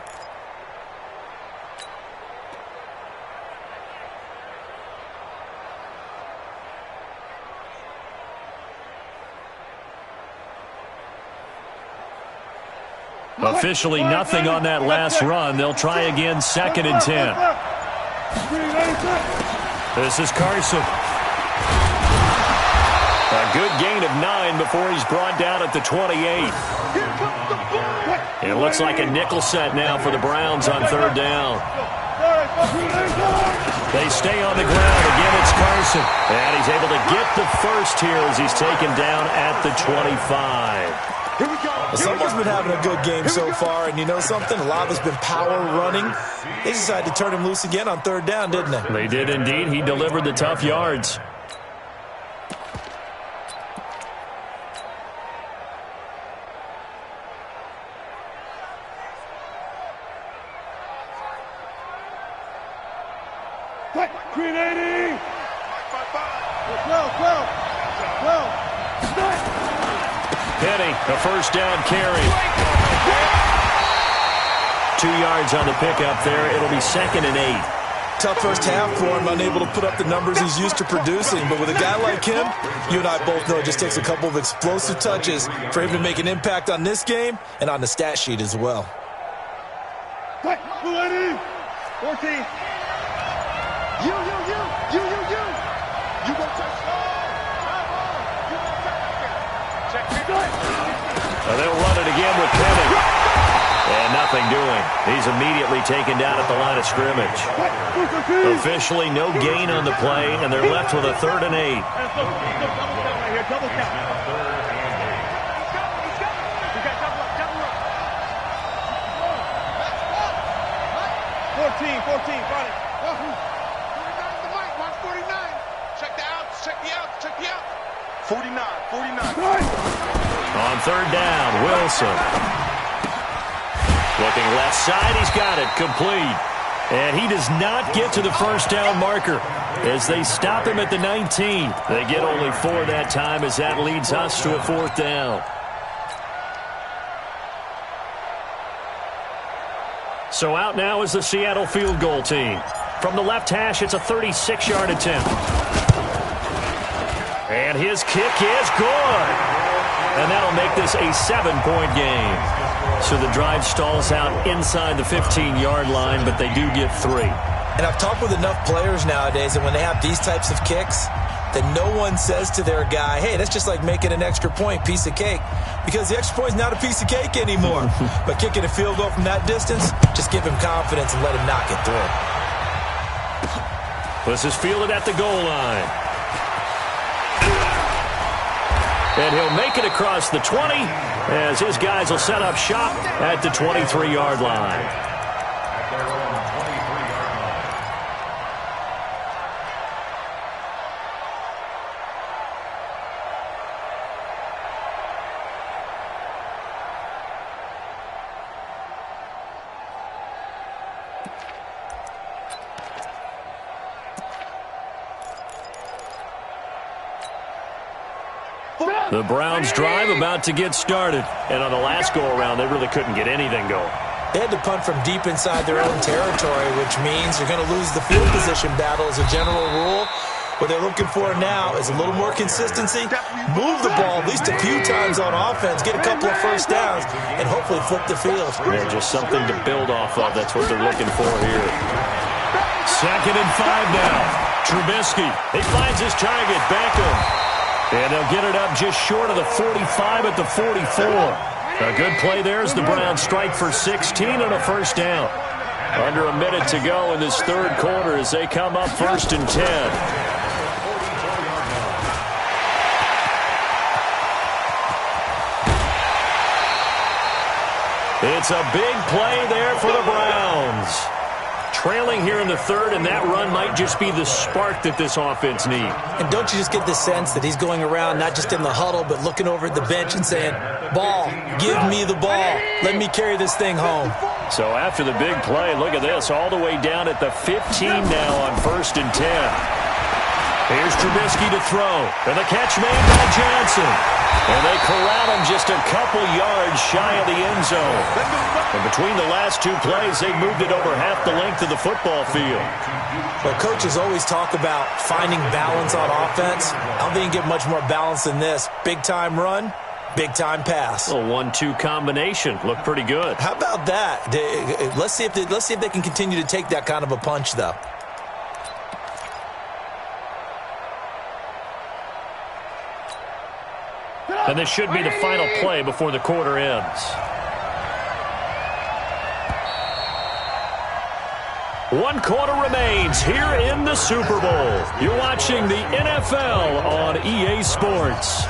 Officially nothing on that last run. They'll try again, 2nd and 10. This is Carson. A good gain of 9 before he's brought down at the 28. It looks like a nickel set now for the Browns on 3rd down. They stay on the ground. Again, it's Carson. And he's able to get the first here as he's taken down at the 25. Someone's been having a good game so far, and you know something? A lot of it's been power running. They decided to turn him loose again on 3rd down, didn't they? They did indeed. He delivered the tough yards. Penny, a first down carry. 2 yards on the pickup there. It'll be 2nd and 8. Tough first half for him, unable to put up the numbers he's used to producing. But with a guy like him, you and I both know it just takes a couple of explosive touches for him to make an impact on this game and on the stat sheet as well. 14. You go touchdown. They'll run it again with Penny. And nothing doing. He's immediately taken down at the line of scrimmage. Officially no gain on the play, and they're left with a 3rd and 8. Double count. 14, got it. 49. Check the outs. 49. On 3rd down, Wilson. Looking left side, he's got it, complete. And he does not get to the first down marker as they stop him at the 19. They get only 4 that time as that leads us to a 4th down. So out now is the Seattle field goal team. From the left hash, it's a 36-yard attempt. And his kick is good. And that'll make this a 7-point game. So the drive stalls out inside the 15-yard line, but they do get 3. And I've talked with enough players nowadays that when they have these types of kicks, that no one says to their guy, hey, that's just like making an extra point, piece of cake. Because the extra point is not a piece of cake anymore. But kicking a field goal from that distance, just give him confidence and let him knock it through. This is fielded at the goal line. And he'll make it across the 20 as his guys will set up shop at the 23-yard line. The Browns drive about to get started. And on the last go-around, they really couldn't get anything going. They had to punt from deep inside their own territory, which means you're going to lose the field position battle as a general rule. What they're looking for now is a little more consistency, move the ball at least a few times on offense, get a couple of first downs, and hopefully flip the field. Yeah, just something to build off of. That's what they're looking for here. 2nd and 5 now. Trubisky, he finds his target, Beckham. And they'll get it up just short of the 45 at the 44. A good play there as the Browns strike for 16 on a first down. Under a minute to go in this 3rd quarter as they come up 1st and 10. It's a big play there for the Browns. Trailing here in the 3rd, and that run might just be the spark that this offense needs. And don't you just get the sense that he's going around not just in the huddle, but looking over at the bench and saying, ball, give me the ball. Let me carry this thing home. So after the big play, look at this, all the way down at the 15 now on 1st and 10. Here's Trubisky to throw, and the catch made by Johnson. And they corral him just a couple yards shy of the end zone. And between the last 2 plays, they moved it over half the length of the football field. Well, coaches always talk about finding balance on offense. I don't think you can get much more balance than this. Big-time run, big-time pass. A 1-2 combination. Looked pretty good. How about that? Let's see if they can continue to take that kind of a punch, though. And this should be the final play before the quarter ends. 1 quarter remains here in the Super Bowl. You're watching the NFL on EA Sports.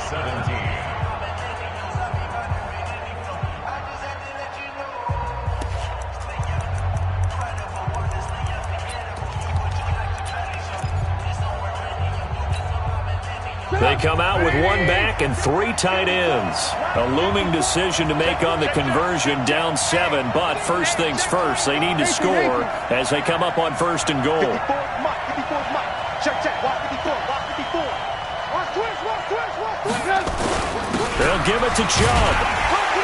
They come out with 1 back and 3 tight ends. A looming decision to make on the conversion, down 7. But first things first, they need to score as they come up on 1st and goal. They'll give it to Chubb.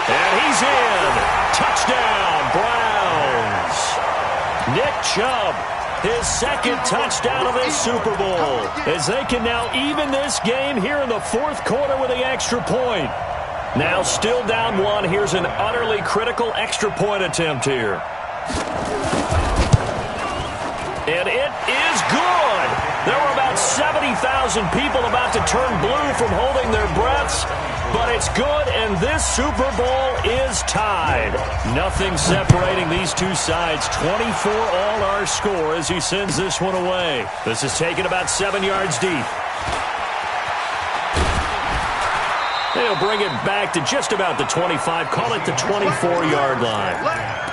And he's in. Touchdown, Browns. Nick Chubb, his second touchdown of this Super Bowl, as they can now even this game here in the fourth quarter with the extra point. Now still down one. Here's an utterly critical extra point attempt here. And it is good. There were about 70,000 people about to turn blue from holding their breaths, but it's good, and this Super Bowl is tied. Nothing separating these two sides. 24 all our score as he sends this one away. This is taken about 7 yards deep. They'll bring it back to just about the 25, call it the 24-yard line.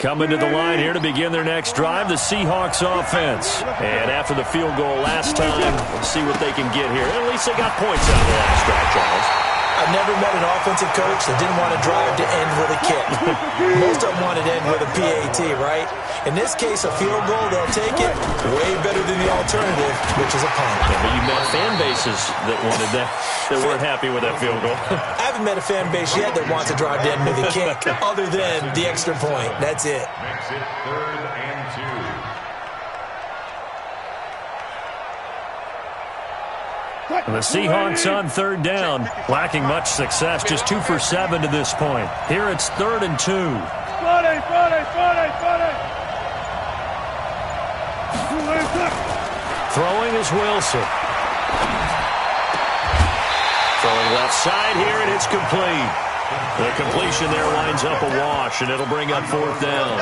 Coming to the line here to begin their next drive, the Seahawks offense. And after the field goal last time, let's see what they can get here. At least they got points out of the last drive, Charles. I've never met an offensive coach that didn't want to drive to end with a kick. Most of them wanted to end with a PAT, right? In this case, a field goal, they'll take it way better than the alternative, which is a punt. Yeah, but you met fan bases that wanted that weren't happy with that field goal. I haven't met a fan base yet that wants to drive to end with a kick, other than the extra point. That's it. Makes it 3rd and 2. The Seahawks on 3rd down, lacking much success, just 2 for 7 to this point. Here it's 3rd and 2. Friday. Throwing is Wilson. Throwing left side here, and it's complete. The completion there winds up a wash, and it'll bring up 4th down.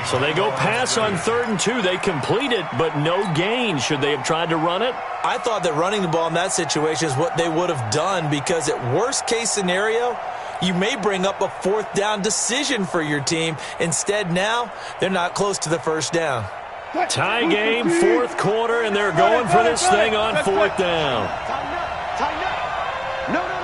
So they go pass on 3rd and 2. They complete it, but no gain. Should they have tried to run it? I thought that running the ball in that situation is what they would have done, because at worst case scenario, you may bring up a 4th down decision for your team. Instead, now they're not close to the 1st down. Tie game, 4th quarter, and they're going for this thing on 4th down. Tighten up. No.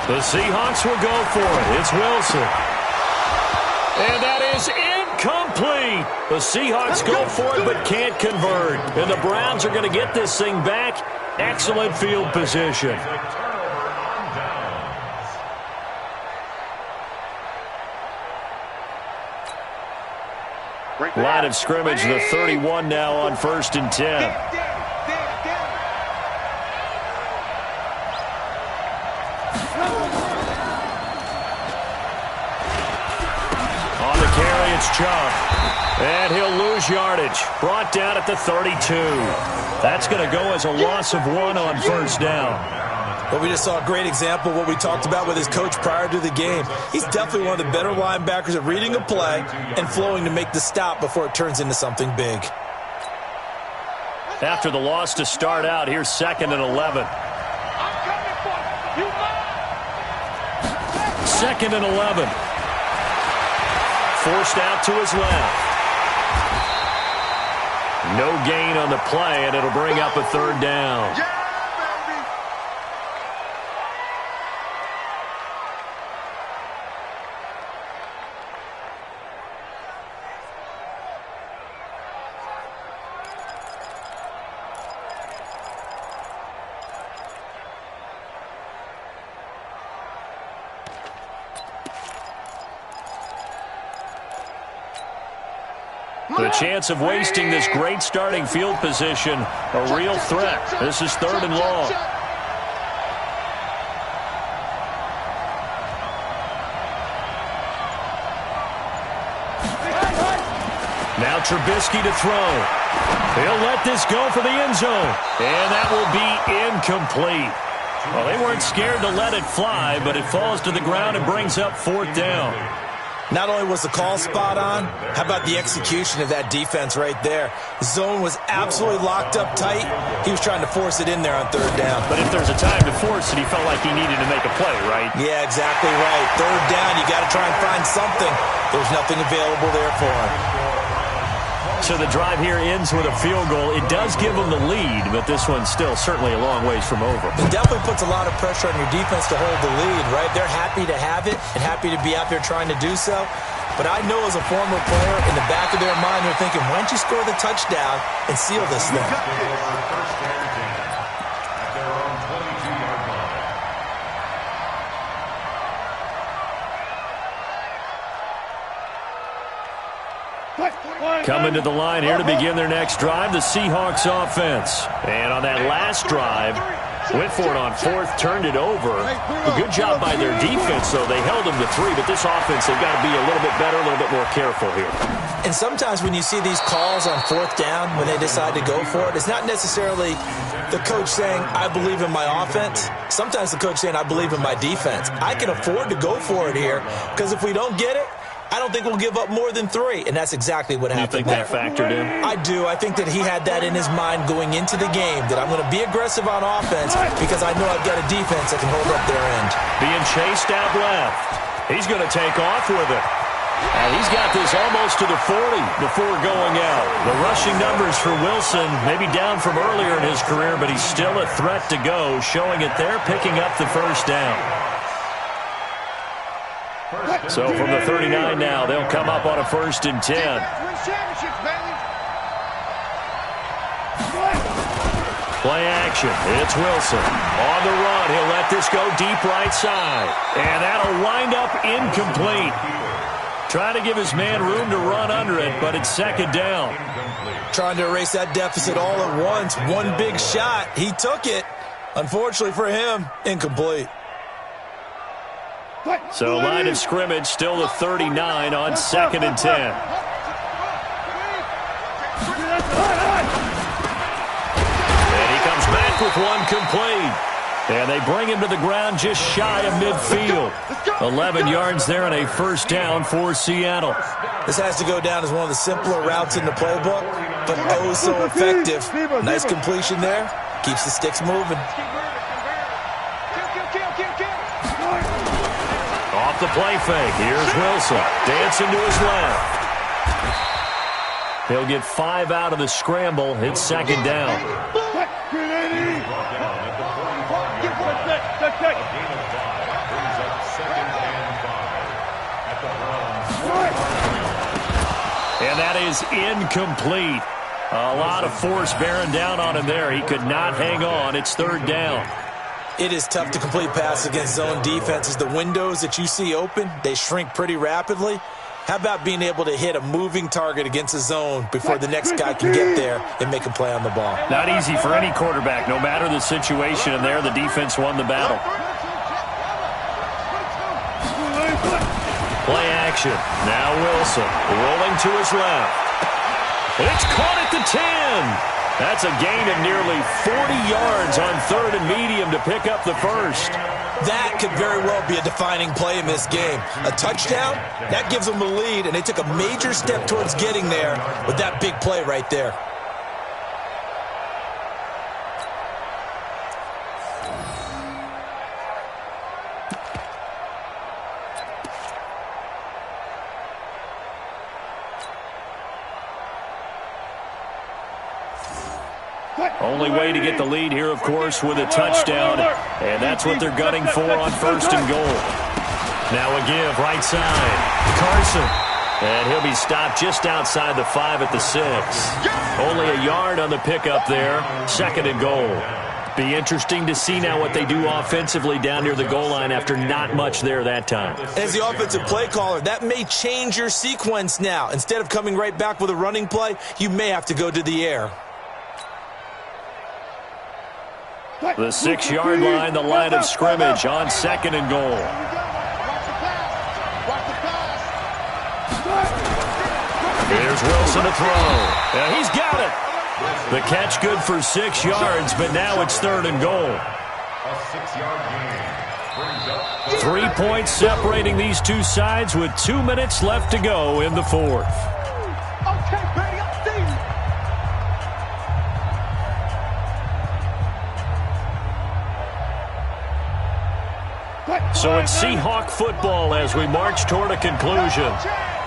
The Seahawks will go for it. It's Wilson. And that is incomplete. The Seahawks go for it but can't convert. And the Browns are going to get this thing back. Excellent field position. Line of scrimmage, the 31 now on 1st and 10. It's Chubb, and he'll lose yardage. Brought down at the 32. That's going to go as a loss of 1 on 1st down. Well, we just saw a great example of what we talked about with his coach prior to the game. He's definitely one of the better linebackers at reading a play and flowing to make the stop before it turns into something big. After the loss to start out, here's 2nd and 11. 2nd and 11. Forced out to his left. No gain on the play, and it'll bring up a 3rd down. The chance of wasting this great starting field position, a real threat. This is 3rd and long. Now Trubisky to throw. He'll let this go for the end zone. And that will be incomplete. Well, they weren't scared to let it fly, but it falls to the ground and brings up 4th down. Not only was the call spot on, how about the execution of that defense right there? Zone was absolutely locked up tight. He was trying to force it in there on third down. But if there's a time to force it, he felt like he needed to make a play, right? Yeah, exactly right. Third down, you got to try and find something. There's nothing available there for him. So the drive here ends with a field goal. It does give them the lead, but this one's still certainly a long ways from over. It definitely puts a lot of pressure on your defense to hold the lead, right? They're happy to have it and happy to be out there trying to do so. But I know as a former player, in the back of their mind, they're thinking, why don't you score the touchdown and seal this thing? Coming to the line here to begin their next drive, the Seahawks offense. And on that last drive, went for it on fourth, turned it over. A good job by their defense, though. They held them to 3, but this offense, they've got to be a little bit better, a little bit more careful here. And sometimes when you see these calls on fourth down, when they decide to go for it, it's not necessarily the coach saying, I believe in my offense. Sometimes the coach saying, I believe in my defense. I can afford to go for it here, because if we don't get it, I don't think we'll give up more than 3, and that's exactly what happened. You think that factored in? I do. I think that he had that in his mind going into the game, that I'm going to be aggressive on offense because I know I've got a defense that can hold up their end. Being chased out left. He's going to take off with it. And he's got this almost to the 40 before going out. The rushing numbers for Wilson, maybe down from earlier in his career, but he's still a threat to go, showing it there, picking up the first down. So from the 39 now, they'll come up on a 1st and 10. Play action. It's Wilson. On the run. He'll let this go deep right side. And that'll wind up incomplete. Trying to give his man room to run under it, but it's 2nd down. Trying to erase that deficit all at once. One big shot. He took it. Unfortunately for him, incomplete. So line of scrimmage still the 39 on 2nd and 10. And he comes back with one complete. And they bring him to the ground just shy of midfield. 11 yards there and a 1st down for Seattle. This has to go down as one of the simpler routes in the playbook, but oh so effective. Nice completion there. Keeps the sticks moving. Off the play fake. Here's Wilson. Dancing to his left. He'll get 5 out of the scramble. It's 2nd down. And that is incomplete. A lot of force bearing down on him there. He could not hang on. It's 3rd down. It is tough to complete passes against zone defenses. The windows that you see open, they shrink pretty rapidly. How about being able to hit a moving target against a zone before the next guy can get there and make a play on the ball? Not easy for any quarterback, no matter the situation. And there, the defense won the battle. Play action. Now Wilson rolling to his left. It's caught at the 10. That's a gain of nearly 40 yards on 3rd and medium to pick up the 1st. That could very well be a defining play in this game. A touchdown, that gives them the lead, and they took a major step towards getting there with that big play right there. Only way to get the lead here, of course, with a touchdown. And that's what they're gunning for on 1st and goal. Now a give, right side. Carson. And he'll be stopped just outside the 5 at the 6. Only a yard on the pickup there. 2nd and goal. Be interesting to see now what they do offensively down near the goal line after not much there that time. As the offensive play caller, that may change your sequence now. Instead of coming right back with a running play, you may have to go to the air. The 6-yard line, the line of scrimmage on 2nd and goal. Here's Wilson to throw. And he's got it. The catch good for 6 yards, but now it's 3rd and goal. A 6-yard gain. 3 points separating these two sides with 2 minutes left to go in the fourth. Okay, baby, I see you. So it's Seahawk football as we march toward a conclusion.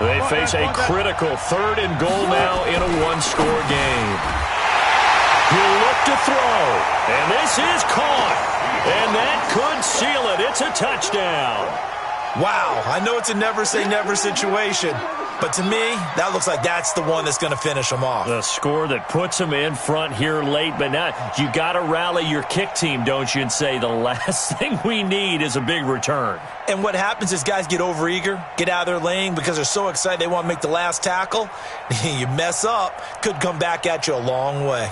They face a critical 3rd and goal now in a one-score game. He'll look to throw, and this is caught. And that could seal it. It's a touchdown. Wow, I know it's a never-say-never situation, but to me, that looks like that's the one that's going to finish them off. The score that puts them in front here late, but now you got to rally your kick team, don't you, and say the last thing we need is a big return. And what happens is guys get overeager, get out of their lane because they're so excited they want to make the last tackle. You mess up, could come back at you a long way.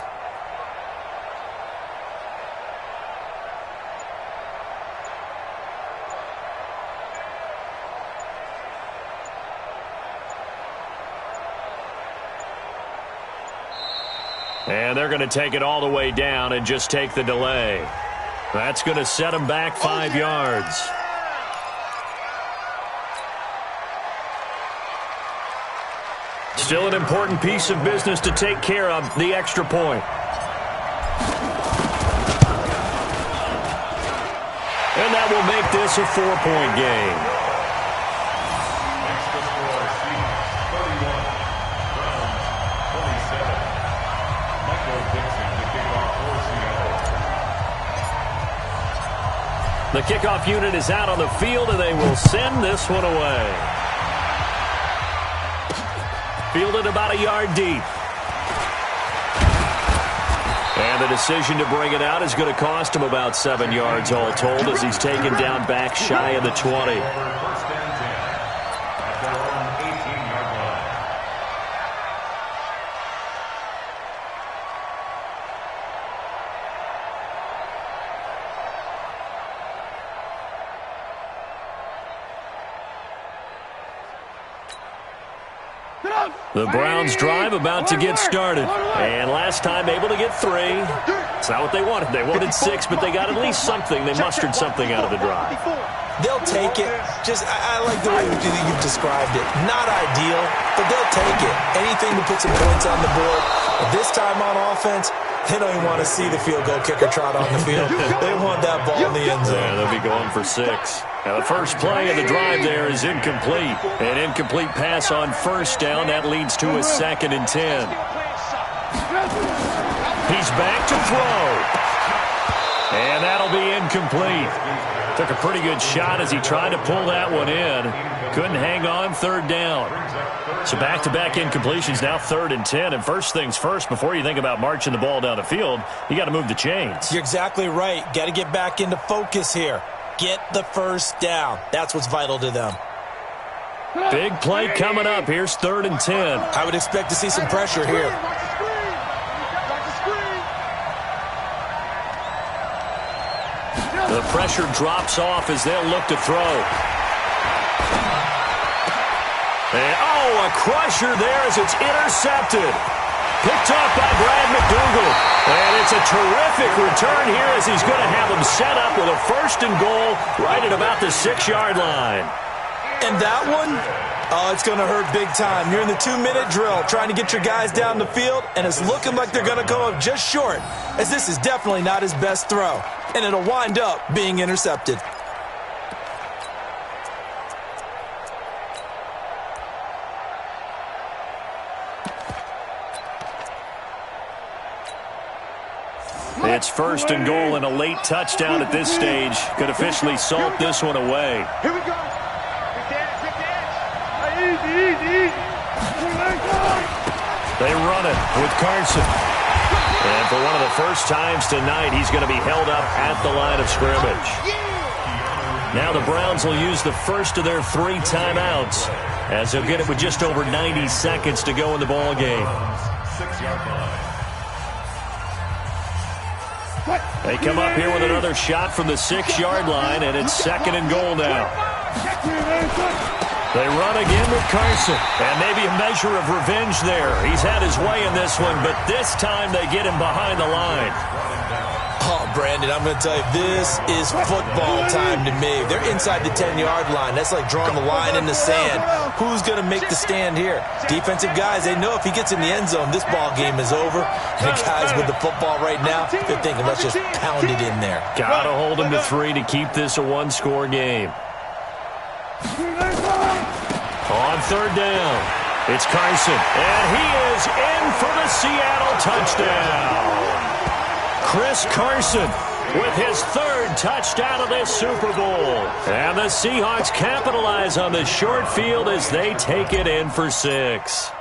And they're going to take it all the way down and just take the delay. That's going to set them back 5 yards. Still an important piece of business to take care of, the extra point. And that will make this a 4-point game. The kickoff unit is out on the field, and they will send this one away. Fielded about a yard deep. And the decision to bring it out is going to cost him about 7 yards all told as he's taken down back shy of the 20. The Browns drive about to get started. And last time able to get 3. It's not what they wanted. They wanted 6, but they got at least something. They mustered something out of the drive. They'll take it. I like the way you've described it. Not ideal, but they'll take it. Anything to put some points on the board. But this time on offense, they don't even want to see the field goal kicker trot on the field. They want that ball in the end zone. Yeah, they'll be going for 6. Now the first play of the drive there is incomplete. An incomplete pass on first down. That leads to a 2nd and 10. He's back to throw. And that'll be incomplete. Took a pretty good shot as he tried to pull that one in. Couldn't hang on, 3rd down. So back-to-back incompletions, now 3rd and 10. And first things first, before you think about marching the ball down the field, you got to move the chains. You're exactly right. Got to get back into focus here. Get the first down. That's what's vital to them. Big play coming up. Here's 3rd and 10. I would expect to see some pressure here. The pressure drops off as they'll look to throw. And, a crusher there as it's intercepted. Picked off by Brad McDougal. And it's a terrific return here as he's going to have them set up with a 1st and goal right at about the 6-yard line. And that one, it's going to hurt big time. You're in the 2-minute drill trying to get your guys down the field, and it's looking like they're going to come up just short, as this is definitely not his best throw, and it'll wind up being intercepted. It's 1st and goal and a late touchdown at this stage. Could officially salt this one away. Here we go. Easy. They run it with Carson. And for one of the first times tonight, he's going to be held up at the line of scrimmage. Now the Browns will use the first of their 3 timeouts as they'll get it with just over 90 seconds to go in the ball game. 6-yard line. They come up here with another shot from the 6-yard line, and it's 2nd and goal now. They run again with Carson, and maybe a measure of revenge there. He's had his way in this one, but this time they get him behind the line. Oh, Brandon, I'm going to tell you, this is football time to me. They're inside the 10-yard line. That's like drawing a line in the sand. Who's going to make the stand here? Defensive guys, they know if he gets in the end zone, this ball game is over. And the guys with the football right now, they're thinking, let's just pound it in there. Got to hold him to 3 to keep this a one-score game. On third down, it's Carson, and he is in for the Seattle touchdown. Chris Carson with his third touchdown of this Super Bowl. And the Seahawks capitalize on the short field as they take it in for 6.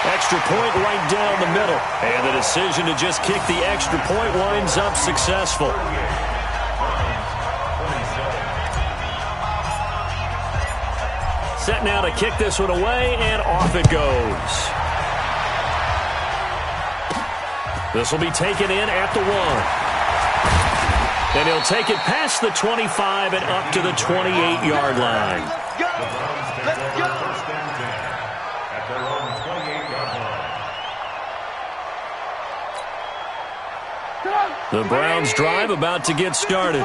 Extra point right down the middle. And the decision to just kick the extra point winds up successful. Set now to kick this one away, and off it goes. This will be taken in at the 1. And he'll take it past the 25 and up to the 28-yard line. Let's go. First and 10 at their own 28-yard line. The Browns drive about to get started.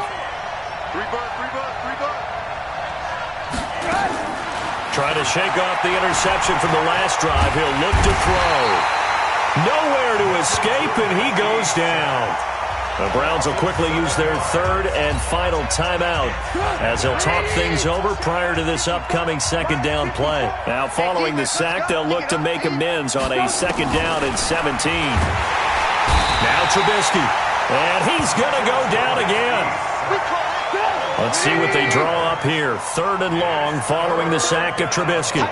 Try to shake off the interception from the last drive. He'll look to throw. Nowhere to escape, and he goes down. The Browns will quickly use their third and final timeout as they'll talk things over prior to this upcoming second down play. Now, following the sack, they'll look to make amends on a second down and 17. Now Trubisky, and he's going to go down again. Let's see what they draw up here. Third and long following the sack of Trubisky.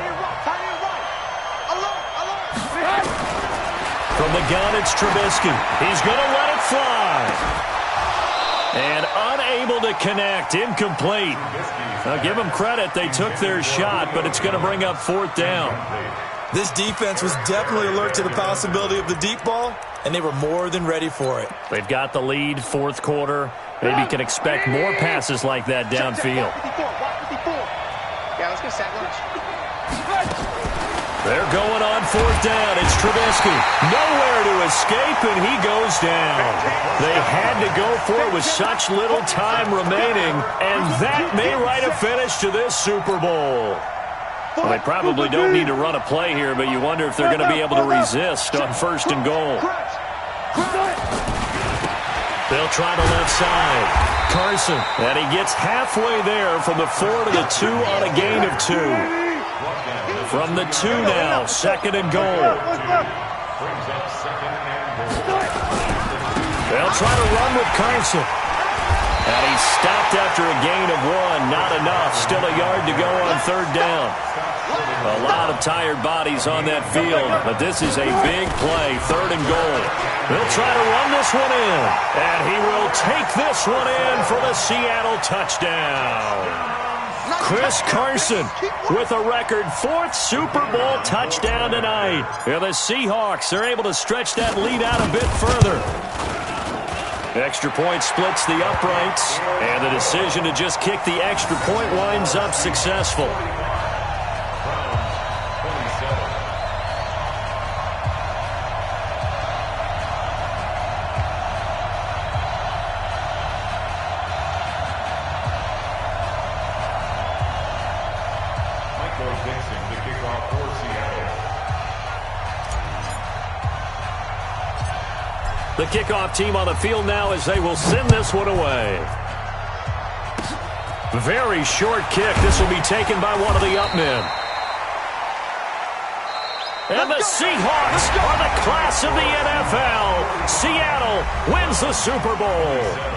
From the gun, it's Trubisky. He's going to let it fly. And unable to connect. Incomplete. Now, give them credit. They took their shot, but it's going to bring up fourth down. This defense was definitely alert to the possibility of the deep ball, and they were more than ready for it. They've got the lead, fourth quarter. Maybe can expect more passes like that downfield. Yeah, let's go sack lunch. They're going on fourth down. It's Trubisky. Nowhere to escape, and he goes down. They had to go for it with such little time remaining, and that may write a finish to this Super Bowl. Well, they probably don't need to run a play here, but you wonder if they're going to be able to resist on first and goal. They'll try the left side. Carson, and he gets halfway there from the 4 to the 2 on a gain of 2. From the 2 now, second and goal. They'll try to run with Carson. And he's stopped after a gain of 1. Not enough. Still a yard to go on third down. A lot of tired bodies on that field, but this is a big play. Third and goal. They'll try to run this one in. And he will take this one in for the Seattle touchdown. Chris Carson with a record 4th Super Bowl touchdown tonight. And the Seahawks are able to stretch that lead out a bit further. Extra point splits the uprights, and the decision to just kick the extra point winds up successful. The kickoff team on the field now as they will send this one away. Very short kick. This will be taken by one of the up men. And the Seahawks are the class of the NFL. Seattle wins the Super Bowl.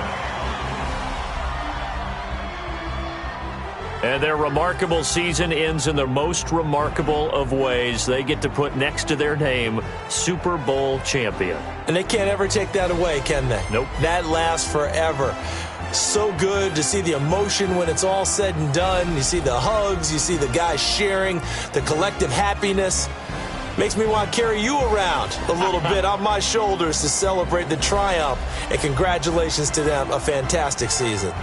And their remarkable season ends in the most remarkable of ways. They get to put next to their name, Super Bowl champion. And they can't ever take that away, can they? Nope. That lasts forever. So good to see the emotion when it's all said and done. You see the hugs, you see the guys sharing, the collective happiness. Makes me want to carry you around a little bit on my shoulders to celebrate the triumph. And congratulations to them, a fantastic season.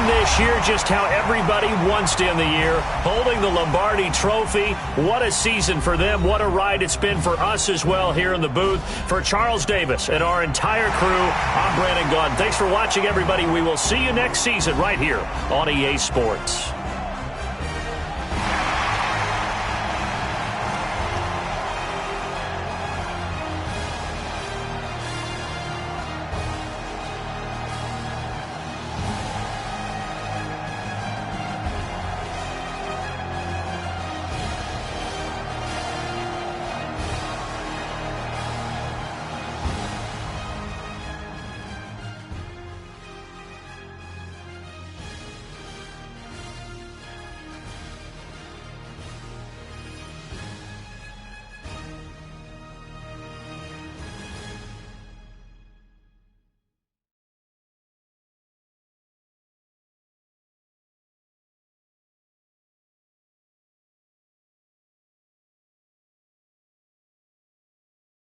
end this year just how everybody wants to end the year, holding the Lombardi Trophy. What a season for them. What a ride it's been for us as well here in the booth. For Charles Davis and our entire crew, I'm Brandon Gaudin. Thanks for watching, everybody. We will see you next season right here on EA Sports.